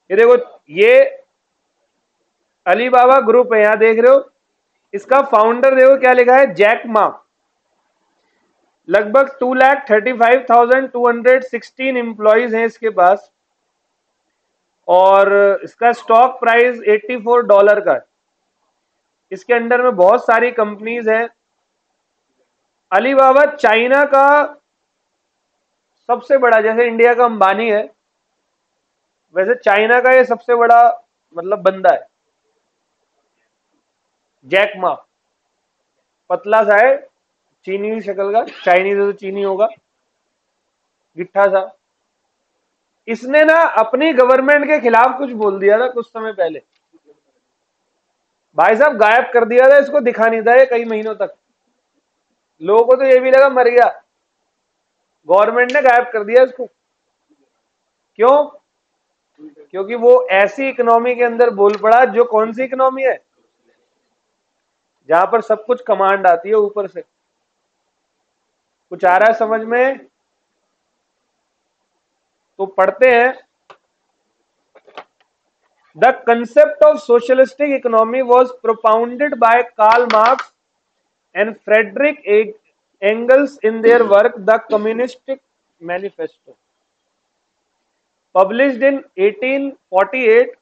ये देखो, ये अली बाबा ग्रुप है, यहां देख रहे हो। इसका फाउंडर देखो क्या लिखा है, जैक मा। लगभग 2,35,216 एम्प्लॉइज हैं इसके पास, और इसका स्टॉक प्राइस $84 का है। इसके अंडर में बहुत सारी कंपनीज हैं। अलीबाबा चाइना का सबसे बड़ा, जैसे इंडिया का अंबानी है, वैसे चाइना का ये सबसे बड़ा मतलब बंदा है। जैक मा, पतला सा है, चीनी शक्ल का, चाइनीज तो चीनी होगा, गिट्ठा सा। इसने ना अपनी गवर्नमेंट के खिलाफ कुछ बोल दिया था कुछ समय पहले। भाई साहब गायब कर दिया था, इसको दिखा नहीं था ये कई महीनों तक। लोगों को तो ये भी लगा मर गया, गवर्नमेंट ने गायब कर दिया इसको। क्यों? क्योंकि वो ऐसी इकोनॉमी के अंदर बोल पड़ा, जो कौन सी इकोनॉमी है, जहां पर सब कुछ कमांड आती है ऊपर से। कुछ आ रहा है समझ में? तो पढ़ते हैं। The concept of socialistic economy was propounded by Karl Marx and Friedrich Engels in their work the communistic manifesto, published in 1848.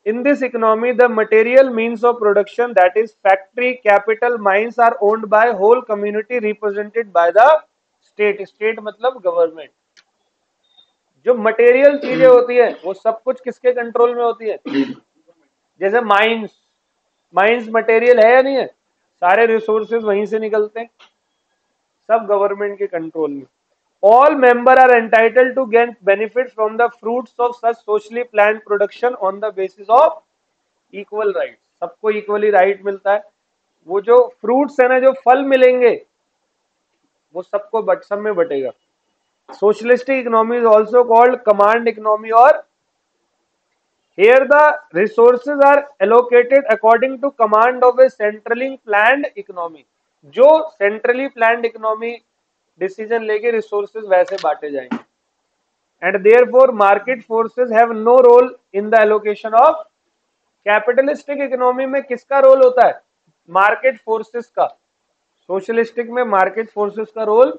In this economy, the material means of production, that is factory, capital, mines, are owned by whole community represented by the state. State मतलब government. जो material चीजें होती है वो सब कुछ किसके control में होती है? जैसे माइंस, माइंस मटेरियल है या नहीं है? सारे रिसोर्सेज वहीं से निकलते हैं, सब गवर्नमेंट के कंट्रोल में। All members are entitled to get benefits from the fruits of such socially planned production on the basis of equal rights. सबको इक्वली राइट मिलता है। वो जो फ्रूट्स है ना, जो फल मिलेंगे, वो सबको सब में बटेगा। Socialistic economy is also called command economy, और here the resources are allocated according to command of a centrally planned economy. जो सेंट्रली प्लान्ड इकोनॉमी डिसीजन लेके रिसोर्सेज वैसे बांटे जाएंगे। And therefore market forces have no role in the allocation of. Capitalistic economy में किसका role होता है? Market forces का। सोशलिस्टिक में मार्केट फोर्सेस का role.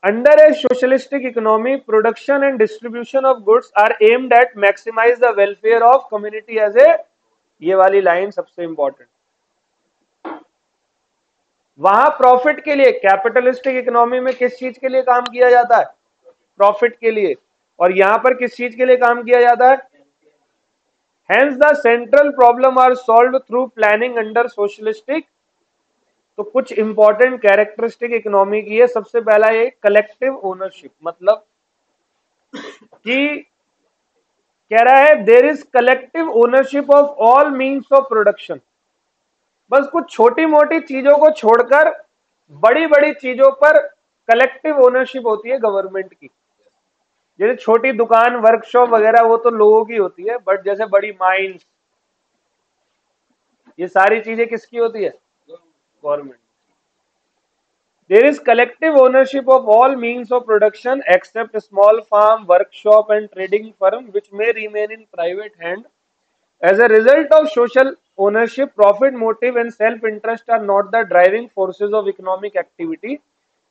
Under a socialistic economy, production and distribution of goods are aimed at maximise the welfare of community as a, ये वाली line सबसे इंपॉर्टेंट। वहां प्रॉफिट के लिए, कैपिटलिस्टिक इकोनॉमी में किस चीज के लिए काम किया जाता है? प्रॉफिट के लिए। और यहां पर किस चीज के लिए काम किया जाता है? Hence the central problem are solved through planning under socialistic. तो कुछ इंपॉर्टेंट कैरेक्टरिस्टिक इकोनॉमी की है। सबसे पहला ये कलेक्टिव ओनरशिप, मतलब कि कह रहा है there is collective ownership of all means of production. बस कुछ छोटी मोटी चीजों को छोड़कर बड़ी बड़ी चीजों पर कलेक्टिव ओनरशिप होती है गवर्नमेंट की। जैसे छोटी दुकान, वर्कशॉप वगैरह, वो तो लोगों की होती है, बट जैसे बड़ी माइंस, ये सारी चीजें किसकी होती है? Government. There is collective ownership of all means of production except small farm, workshop and trading firm, which may remain in private hand As a result of social ownership, profit motive and self-interest are not the driving forces of economic activity.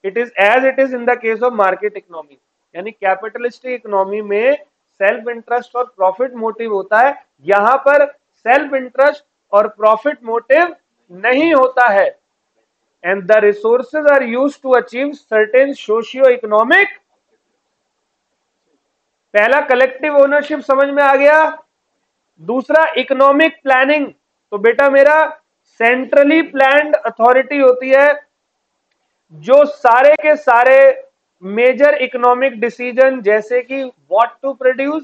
It is as it is in the case of market economy. यानी capitalistic economy में self interest और profit motive होता है, यहां पर self interest और profit motive नहीं होता है. And the resources are used to achieve certain socio economic. पहला कलेक्टिव ओनरशिप समझ में आ गया. दूसरा इकोनॉमिक प्लानिंग. तो बेटा मेरा सेंट्रली प्लान्ड अथॉरिटी होती है जो सारे के सारे मेजर इकोनॉमिक डिसीजन जैसे कि what to produce,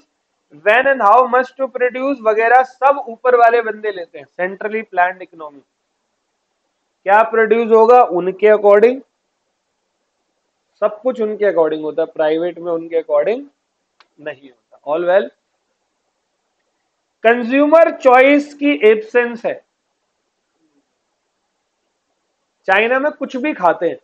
when and how much to produce वगैरह सब ऊपर वाले बंदे लेते हैं. Centrally planned economy. क्या प्रोड्यूस होगा उनके अकॉर्डिंग, सब कुछ उनके अकॉर्डिंग होता है. प्राइवेट में उनके अकॉर्डिंग नहीं होता. All well. कंज्यूमर चॉइस की एब्सेंस है. चाइना में कुछ भी खाते हैं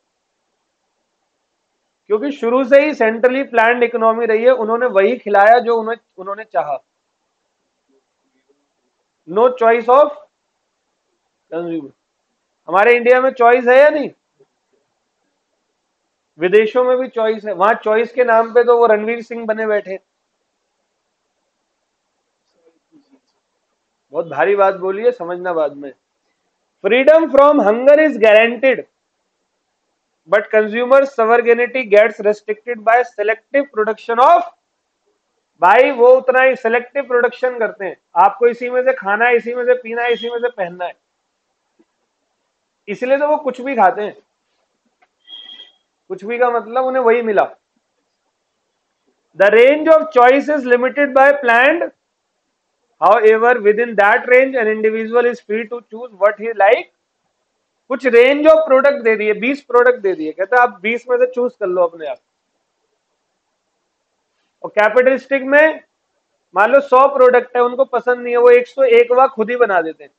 क्योंकि शुरू से ही सेंट्रली प्लान्ड इकोनॉमी रही है. उन्होंने वही खिलाया जो उन्होंने चाहा. No choice of consumer. हमारे इंडिया में चॉइस है या नहीं? विदेशों में भी चॉइस है. वहां चॉइस के नाम पे तो वो रणवीर सिंह बने बैठे. बहुत भारी बात बोली है, समझना बाद में. Freedom from hunger is guaranteed but consumer sovereignty gets restricted by selective production of. भाई वो उतना ही सेलेक्टिव प्रोडक्शन करते हैं. आपको इसी में से खाना है, इसी में से पीना है, इसी में से पहनना है, इसलिए तो वो कुछ भी खाते हैं. कुछ भी का मतलब उन्हें वही मिला. The range of choice is limited by planned. However, within that range, an individual is free to choose what he like. कुछ रेंज ऑफ प्रोडक्ट दे दिए, 20 प्रोडक्ट दे दिए, कहता आप 20 में से चूज कर लो अपने आप. और कैपिटलिस्टिक में मान लो 100 प्रोडक्ट है, उनको पसंद नहीं है, वो 101वां खुद ही बना देते हैं,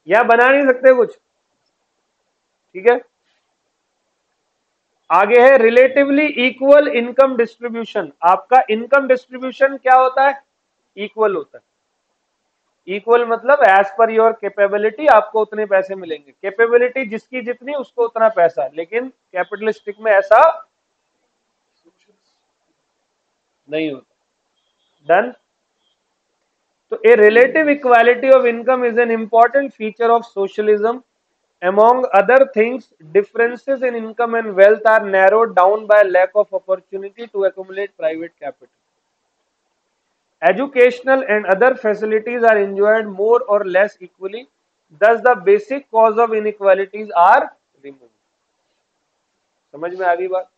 या बना नहीं सकते कुछ. ठीक है. आगे है रिलेटिवली इक्वल इनकम डिस्ट्रीब्यूशन. आपका इनकम डिस्ट्रीब्यूशन क्या होता है? इक्वल होता है. इक्वल मतलब एज पर योर कैपेबिलिटी आपको उतने पैसे मिलेंगे. कैपेबिलिटी जिसकी जितनी उसको उतना पैसा. लेकिन कैपिटलिस्टिक में ऐसा नहीं होता. डन. तो a relative equality of income is an important feature of socialism. Among other things, differences in income and wealth are narrowed down by lack of opportunity to accumulate private capital. Educational and other facilities are enjoyed more or less equally. Thus, the basic cause of inequalities are removed. समझ में आ गई बात?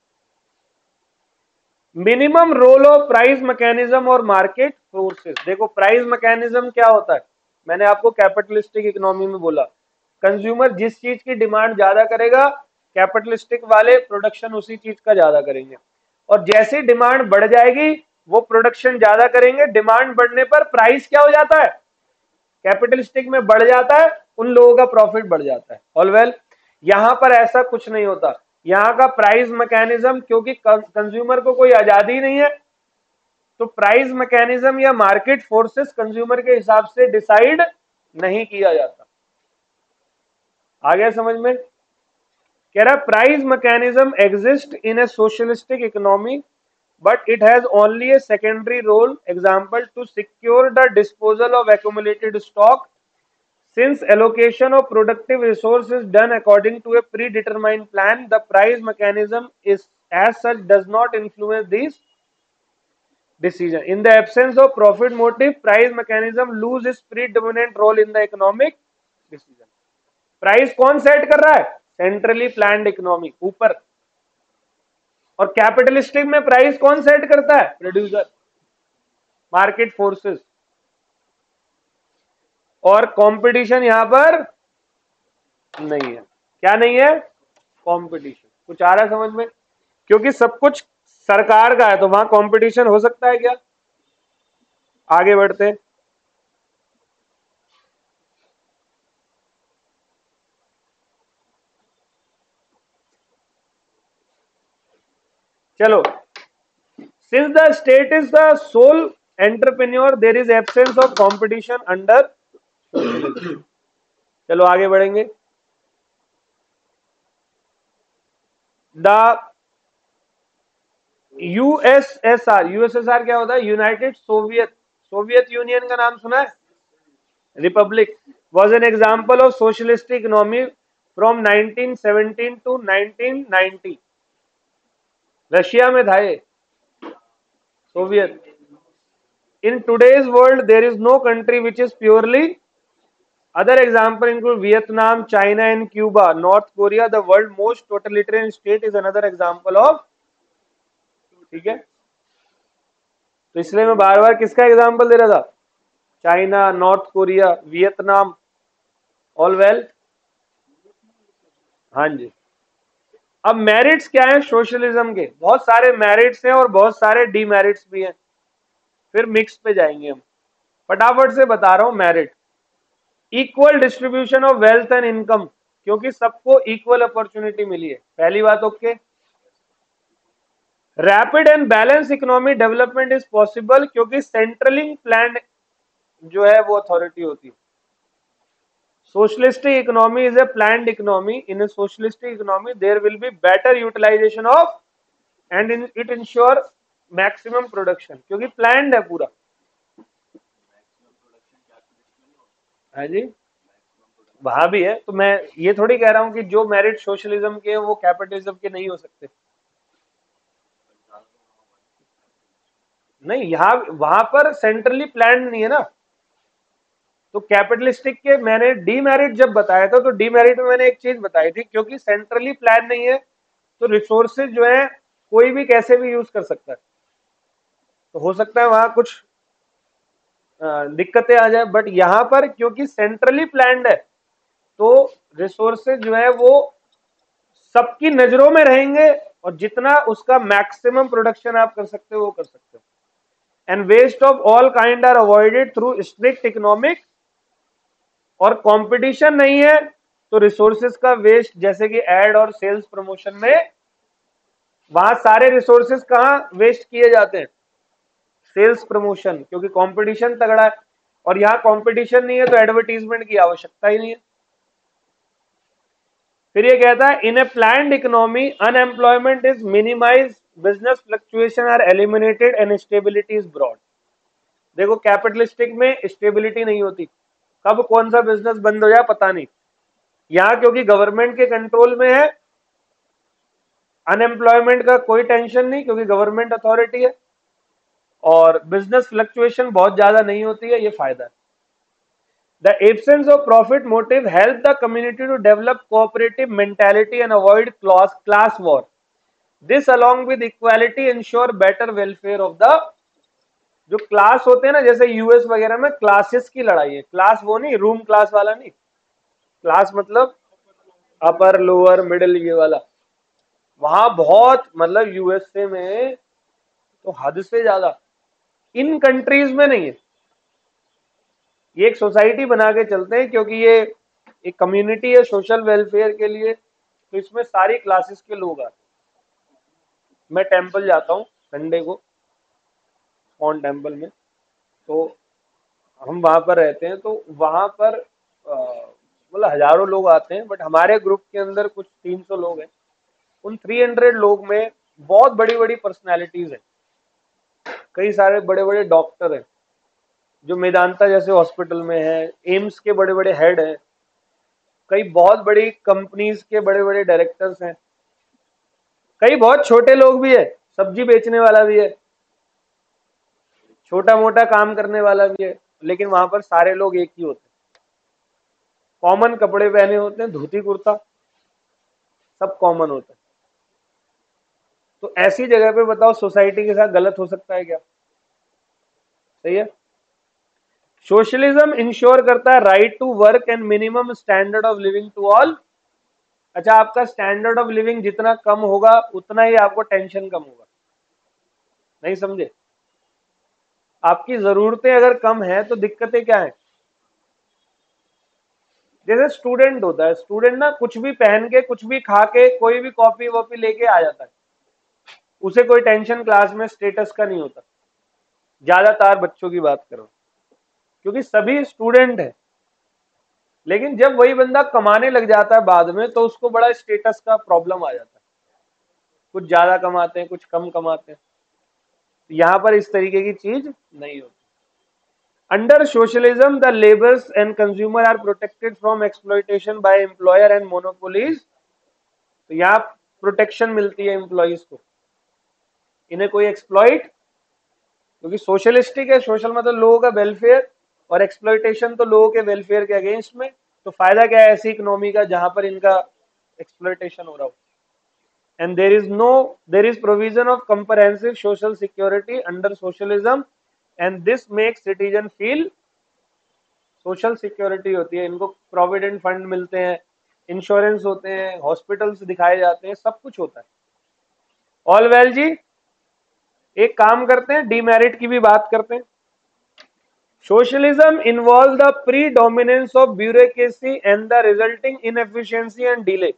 Minimum role of price mechanism और market forces. देखो price mechanism क्या होता है, मैंने आपको कैपिटलिस्टिक इकोनॉमी में बोला. कंज्यूमर जिस चीज की डिमांड ज्यादा करेगा, कैपिटलिस्टिक वाले प्रोडक्शन उसी चीज का ज्यादा करेंगे. और जैसे डिमांड बढ़ जाएगी वो प्रोडक्शन ज्यादा करेंगे. डिमांड बढ़ने पर प्राइस क्या हो जाता है? कैपिटलिस्टिक में बढ़ जाता है, उन लोगों का प्रॉफिट बढ़ जाता है. All well. यहां पर ऐसा कुछ नहीं होता. यहां का प्राइस मैकेनिज्म, क्योंकि कंज्यूमर को कोई आजादी नहीं है, तो प्राइस मैकेनिज्म या मार्केट फोर्सेस कंज्यूमर के हिसाब से डिसाइड नहीं किया जाता. आ गया समझ में? कह रहा price mechanism exist in a socialistic economy but it has only a secondary role, example, to secure the disposal of accumulated stock. Since allocation of productive resource is done according to a predetermined plan, the price mechanism is as such does not influence these decisions. In the absence of profit motive, price mechanism loses predominant role in the economic decision. Price कौन set कर रहा है? Centrally planned economy ऊपर. और capitalistic में price कौन set करता है? Producer, market forces. और कंपटीशन यहां पर नहीं है. क्या नहीं है? कंपटीशन. कुछ आ रहा है समझ में? क्योंकि सब कुछ सरकार का है तो वहां कंपटीशन हो सकता है क्या? आगे बढ़ते हैं. चलो. Since the state is the sole entrepreneur, there is absence of competition under socialism. चलो आगे बढ़ेंगे। द यूएसएसआर, यूएसएसआर क्या होता है? यूनाइटेड सोवियत, सोवियत यूनियन का नाम सुना है? Republic was an example of socialistic economy from 1917 to 1990। Russia में था ये, Soviet. In today's world there is no country which is purely, other example include Vietnam, China and Cuba, North Korea. The world most totalitarian state is another example of, ठीक है। तो इसलिए मैं बार बार किसका example दे रहा था? China, north Korea, Vietnam, all well. हाँ जी। अब मेरिट्स क्या है सोशलिज्म के? बहुत सारे मेरिट्स हैं और बहुत सारे डीमेरिट्स भी हैं, फिर मिक्स पे जाएंगे हम। फटाफट से बता रहा हूं merit. Equal distribution of wealth and income, क्योंकि सबको इक्वल अपॉर्चुनिटी मिली है, पहली बात। Okay. Rapid and balance economy development is possible, क्योंकि सेंट्रली प्लान जो है वो अथॉरिटी होती है। Socialistic economy is a planned economy. In a socialistic economy, there will be better utilization of and it ensure maximum production, क्योंकि planned है पूरा। हाँ जी, वहां भी है। तो मैं ये थोड़ी कह रहा हूं कि जो मेरिट सोशलिज्म के हैं वो कैपिटलिज्म के नहीं हो सकते। नहीं, यहाँ वहां पर सेंट्रली प्लान नहीं है ना। तो कैपिटलिस्टिक के मैंने डीमेरिट जब बताया था, तो डीमेरिट में मैंने एक चीज बताई थी, क्योंकि सेंट्रली प्लान नहीं है तो रिसोर्सेज जो है कोई भी कैसे भी यूज कर सकता है। तो हो सकता है वहां कुछ दिक्कतें आ जाए, बट यहां पर क्योंकि सेंट्रली प्लान्ड है तो रिसोर्सेज जो है वो सबकी नजरों में रहेंगे और जितना उसका मैक्सिमम प्रोडक्शन आप कर सकते हो वो कर सकते हो। And waste of all kind are avoided through strict economic, और कंपटीशन नहीं है तो रिसोर्सेज का वेस्ट, जैसे कि एड और सेल्स प्रमोशन में, वहां सारे रिसोर्सेज कहां वेस्ट किए जाते हैं? सेल्स प्रमोशन, क्योंकि कंपटीशन तगड़ा है। और यहां कंपटीशन नहीं है तो एडवर्टीजमेंट की आवश्यकता ही नहीं है। फिर ये कहता है in a planned economy unemployment is minimise, business fluctuation are eliminated and stability is broad. देखो कैपिटलिस्टिक में स्टेबिलिटी नहीं होती, कब कौन सा बिजनेस बंद हो जाए पता नहीं। यहां क्योंकि गवर्नमेंट के कंट्रोल में है, अनएम्प्लॉयमेंट का कोई टेंशन नहीं क्योंकि गवर्नमेंट अथॉरिटी है, और बिजनेस फ्लक्चुएशन बहुत ज्यादा नहीं होती है, ये फायदा है। The absence of profit motive help the community to develop cooperative mentality and avoid class war. This along with equality ensure better welfare of the, जो क्लास होते हैं ना, जैसे यूएस वगैरह में क्लासेस की लड़ाई है। क्लास वो नहीं, रूम क्लास वाला नहीं, क्लास मतलब अपर लोअर मिडिल ये वाला। वहां बहुत, मतलब यूएसए में तो हद से ज्यादा, इन कंट्रीज में नहीं है। ये एक सोसाइटी बना के चलते हैं क्योंकि ये एक कम्युनिटी है सोशल वेलफेयर के लिए, तो इसमें सारी क्लासेस के लोग आते हैं। मैं टेंपल जाता हूँ संडे को, ऑन टेंपल में, तो हम वहां पर रहते हैं, तो वहां पर मतलब हजारों लोग आते हैं, बट हमारे ग्रुप के अंदर कुछ 300 लोग हैं। उन 300 लोग में बहुत बड़ी बड़ी पर्सनैलिटीज हैं, कई सारे बड़े बड़े डॉक्टर हैं जो मेदांता जैसे हॉस्पिटल में है, एम्स के बड़े बड़े हेड हैं, कई बहुत बड़ी कंपनीज के बड़े बड़े डायरेक्टर्स हैं, कई बहुत छोटे लोग भी है, सब्जी बेचने वाला भी है, छोटा मोटा काम करने वाला भी है, लेकिन वहां पर सारे लोग एक ही होते हैं, कॉमन कपड़े पहने होते हैं, धोती कुर्ता सब कॉमन होता है। तो ऐसी जगह पे बताओ सोसाइटी के साथ गलत हो सकता है क्या? सही है। सोशलिज्म इंश्योर करता है right to work and minimum standard of living to all. अच्छा, आपका स्टैंडर्ड ऑफ लिविंग जितना कम होगा उतना ही आपको टेंशन कम होगा। नहीं समझे? आपकी जरूरतें अगर कम है तो दिक्कतें क्या है? जैसे स्टूडेंट होता है, स्टूडेंट ना कुछ भी पहन के, कुछ भी खा के, कोई भी कॉपी वॉपी लेके आ जाता है, उसे कोई टेंशन क्लास में स्टेटस का नहीं होता। ज्यादातर बच्चों की बात करो, क्योंकि सभी स्टूडेंट है। लेकिन जब वही बंदा कमाने लग जाता है बाद में, तो उसको बड़ा स्टेटस का प्रॉब्लम आ जाता है, कुछ ज्यादा कमाते हैं, कुछ कम कमाते हैं। यहां पर इस तरीके की चीज नहीं होती। Under socialism the labours and consumer are protected from exploitation by employer and monopolies. तो यहाँ प्रोटेक्शन मिलती है एम्प्लॉयज को, इन्हें कोई एक्सप्लॉइट, क्योंकि सोशलिस्टिक है, सोशल मतलब लोगों का वेलफेयर, और एक्सप्लॉइटेशन तो लोगों के वेलफेयर के अगेंस्ट में। तो फायदा क्या है ऐसी इकोनॉमी का जहां पर इनका एक्सप्लॉइटेशन हो रहा हो। And there is provision of comprehensive social security under socialism, and this makes citizen feel, social security होती है, इनको प्रोविडेंट फंड मिलते हैं, इंश्योरेंस होते हैं, हॉस्पिटल्स दिखाए जाते हैं, सब कुछ होता है। ऑल वेल जी। एक काम करते हैं, डीमेरिट की भी बात करते हैं। Socialism involve the predominance of bureaucracy and the resulting inefficiency and delay.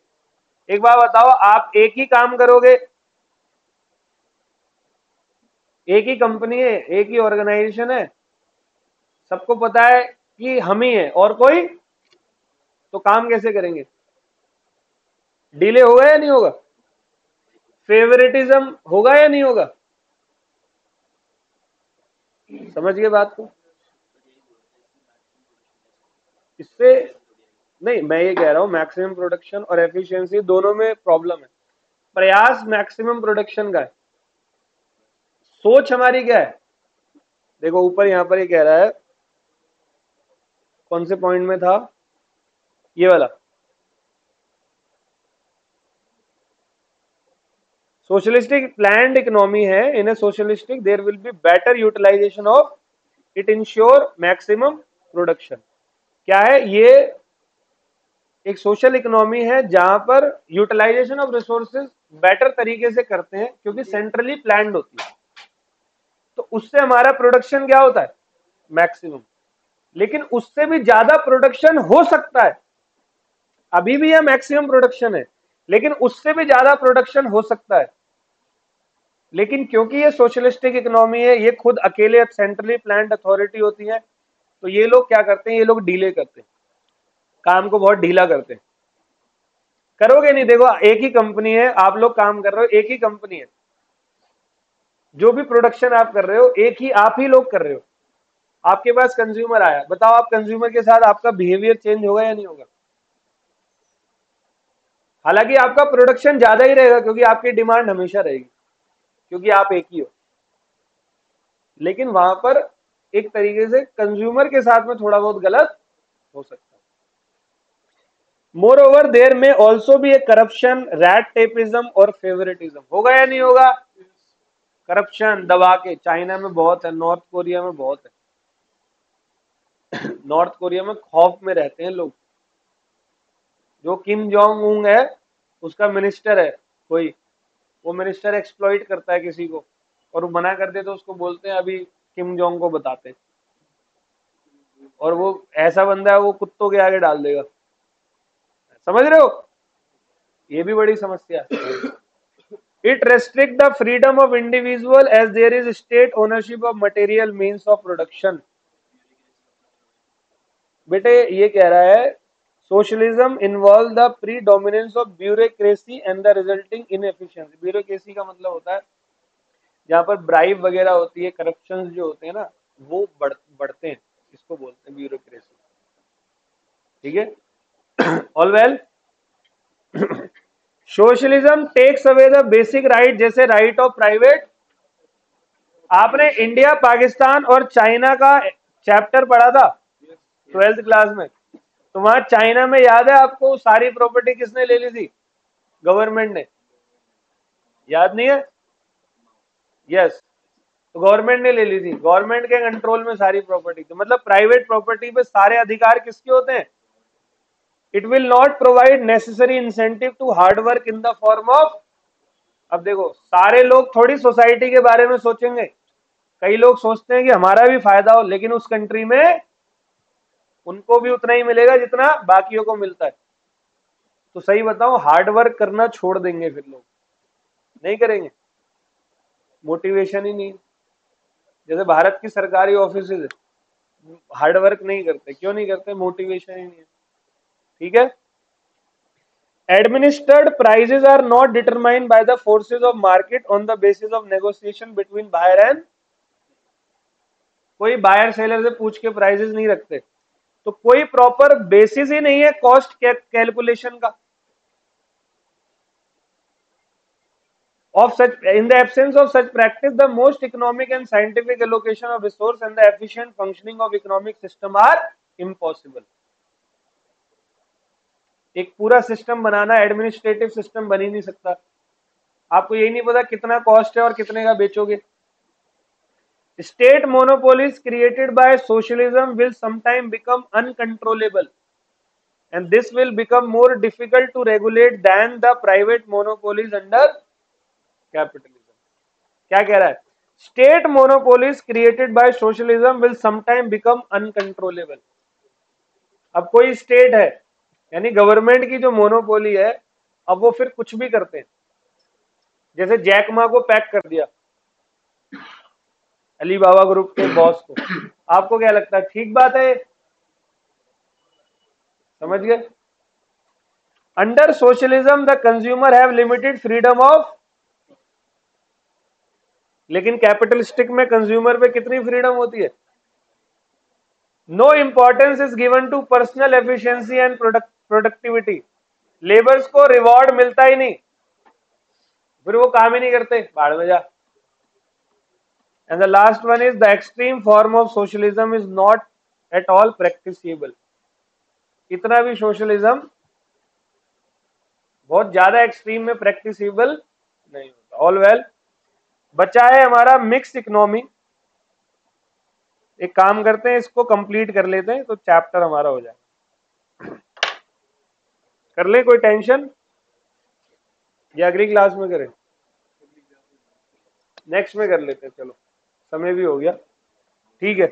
एक बार बताओ, आप एक ही काम करोगे, एक ही कंपनी है, एक ही ऑर्गेनाइजेशन है, सबको पता है कि हम ही है और कोई, तो काम कैसे करेंगे? डिले होगा या नहीं होगा? फेवरेटिज्म होगा या नहीं होगा? समझ गए बात को? इससे नहीं, मैं ये कह रहा हूं मैक्सिमम प्रोडक्शन और एफिशिएंसी दोनों में प्रॉब्लम है। प्रयास मैक्सिमम प्रोडक्शन का है, सोच हमारी क्या है? देखो ऊपर यहां पर ये कह रहा है, कौन से पॉइंट में था ये वाला, सोशलिस्टिक प्लान्ड इकोनॉमी है। In a socialistic there will be better utilisation of, it ensure maximum production. क्या है ये? एक सोशल इकोनॉमी है जहां पर यूटिलाइजेशन ऑफ रिसोर्सेज बेटर तरीके से करते हैं, क्योंकि सेंट्रली प्लान्ड होती है, तो उससे हमारा प्रोडक्शन क्या होता है? मैक्सिमम। लेकिन उससे भी ज्यादा प्रोडक्शन हो सकता है, अभी भी यह मैक्सिमम प्रोडक्शन है, लेकिन उससे भी ज्यादा प्रोडक्शन हो सकता है। लेकिन क्योंकि ये सोशलिस्टिक इकोनॉमी है, ये खुद अकेले सेंट्रली प्लान्ड अथॉरिटी होती है, तो ये लोग क्या करते हैं, ये लोग डीले करते हैं, काम को बहुत ढीला करते हैं। करोगे नहीं, देखो एक ही कंपनी है, आप लोग काम कर रहे हो, एक ही कंपनी है, जो भी प्रोडक्शन आप कर रहे हो एक ही आप ही लोग कर रहे हो। आपके पास कंज्यूमर आया, बताओ आप कंज्यूमर के साथ आपका बिहेवियर चेंज होगा या नहीं होगा? हालांकि आपका प्रोडक्शन ज्यादा ही रहेगा, क्योंकि आपकी डिमांड हमेशा रहेगी, क्योंकि आप एक ही हो। लेकिन वहां पर एक तरीके से कंज्यूमर के साथ में थोड़ा बहुत गलत हो सकता है। मोर ओवर देयर में ऑल्सो भी ए करप्शन, रैट टेपिज्म और फेवरेटिज्म। होगा या नहीं होगा? करप्शन दबा के, चाइना में बहुत है, नॉर्थ कोरिया में बहुत है। नॉर्थ कोरिया में खौफ में रहते हैं लोग। जो किम जोंग उंग है, उसका मिनिस्टर है कोई, वो मिनिस्टर एक्सप्लॉइट करता है किसी को, और वो मना कर दे तो उसको बोलते हैं अभी किम जोंग को बताते हैं, और वो ऐसा बंदा है वो कुत्तों के आगे डाल देगा। समझ रहे हो? ये भी बड़ी समस्या है। It restrict the freedom of individual as there is state ownership of material means of production. बेटे ये कह रहा है, socialism involve the predominance of bureaucracy and the resulting inefficiency. Bureaucracy का मतलब होता है जहां पर ब्राइब वगैरह होती है, करप्शन जो होते हैं ना, वो बढ़ते हैं, इसको बोलते हैं ब्यूरोक्रेसी। ठीक है? All well. Socialism takes away the basic right, जैसे राइट ऑफ प्राइवेट। आपने इंडिया, पाकिस्तान और चाइना का चैप्टर पढ़ा था 12th क्लास में, तो वहां चाइना में याद है आपको सारी प्रॉपर्टी किसने ले ली थी? गवर्नमेंट ने। याद नहीं है? यस, तो गवर्नमेंट ने ले ली थी, गवर्नमेंट के कंट्रोल में सारी प्रॉपर्टी थी। मतलब प्राइवेट प्रॉपर्टी पे सारे अधिकार किसके होते हैं? It will not provide necessary incentive to hard work in the form of. अब देखो, सारे लोग थोड़ी सोसाइटी के बारे में सोचेंगे, कई लोग सोचते हैं कि हमारा भी फायदा हो, लेकिन उस कंट्री में उनको भी उतना ही मिलेगा जितना बाकियों को मिलता है। तो सही बताओ, हार्ड वर्क करना छोड़ देंगे, फिर लोग नहीं करेंगे, मोटिवेशन ही नहीं। जैसे भारत की सरकारी ऑफिस हार्ड वर्क नहीं करते, क्यों नहीं करते? मोटिवेशन ही नहीं है। ठीक है। Administered prices are not determined by the forces of market on the basis of negotiation between buyer and, कोई बायर सेलर से पूछ के प्राइसेस नहीं रखते, तो कोई प्रॉपर बेसिस ही नहीं है कॉस्ट कैलकुलेशन का। In the absence of such practice, the most economic and scientific allocation of resource and the efficient functioning of economic system are impossible. एक पूरा सिस्टम बनाना, एडमिनिस्ट्रेटिव सिस्टम बन ही नहीं सकता। आपको यही नहीं पता कितना कॉस्ट है और कितने का बेचोगे। State monopolies created by socialism will sometime become uncontrollable, and this will become more difficult to regulate than the private monopolies under capitalism. क्या कह रहा है? State monopolies created by socialism will sometime become uncontrollable. अब कोई state है, यानी government की जो मोनोपोली है, अब वो फिर कुछ भी करते हैं। जैसे जैक मा को पैक कर दिया अली बाबा ग्रुप के बॉस को, आपको क्या लगता है ठीक बात है? समझ गए? Under socialism the consumer have limited freedom of, लेकिन कैपिटलिस्टिक में कंज्यूमर पे कितनी फ्रीडम होती है? No importance is given to personal efficiency and productivity. Labours को रिवॉर्ड मिलता ही नहीं, फिर वो काम ही नहीं करते, भाड़ में जा। And the last one is the extreme form of socialism is not at all practicable. इतना भी सोशलिज्म बहुत ज्यादा एक्सट्रीम में प्रैक्टिसेबल नहीं होता। ऑल वेल, बचा है हमारा मिक्स इकोनॉमी। एक काम करते हैं, इसको कंप्लीट कर लेते हैं तो चैप्टर हमारा हो जाएगा। कर ले, कोई टेंशन या अगली क्लास में करें? नेक्स्ट में कर लेते हैं, चलो समय भी हो गया। ठीक है।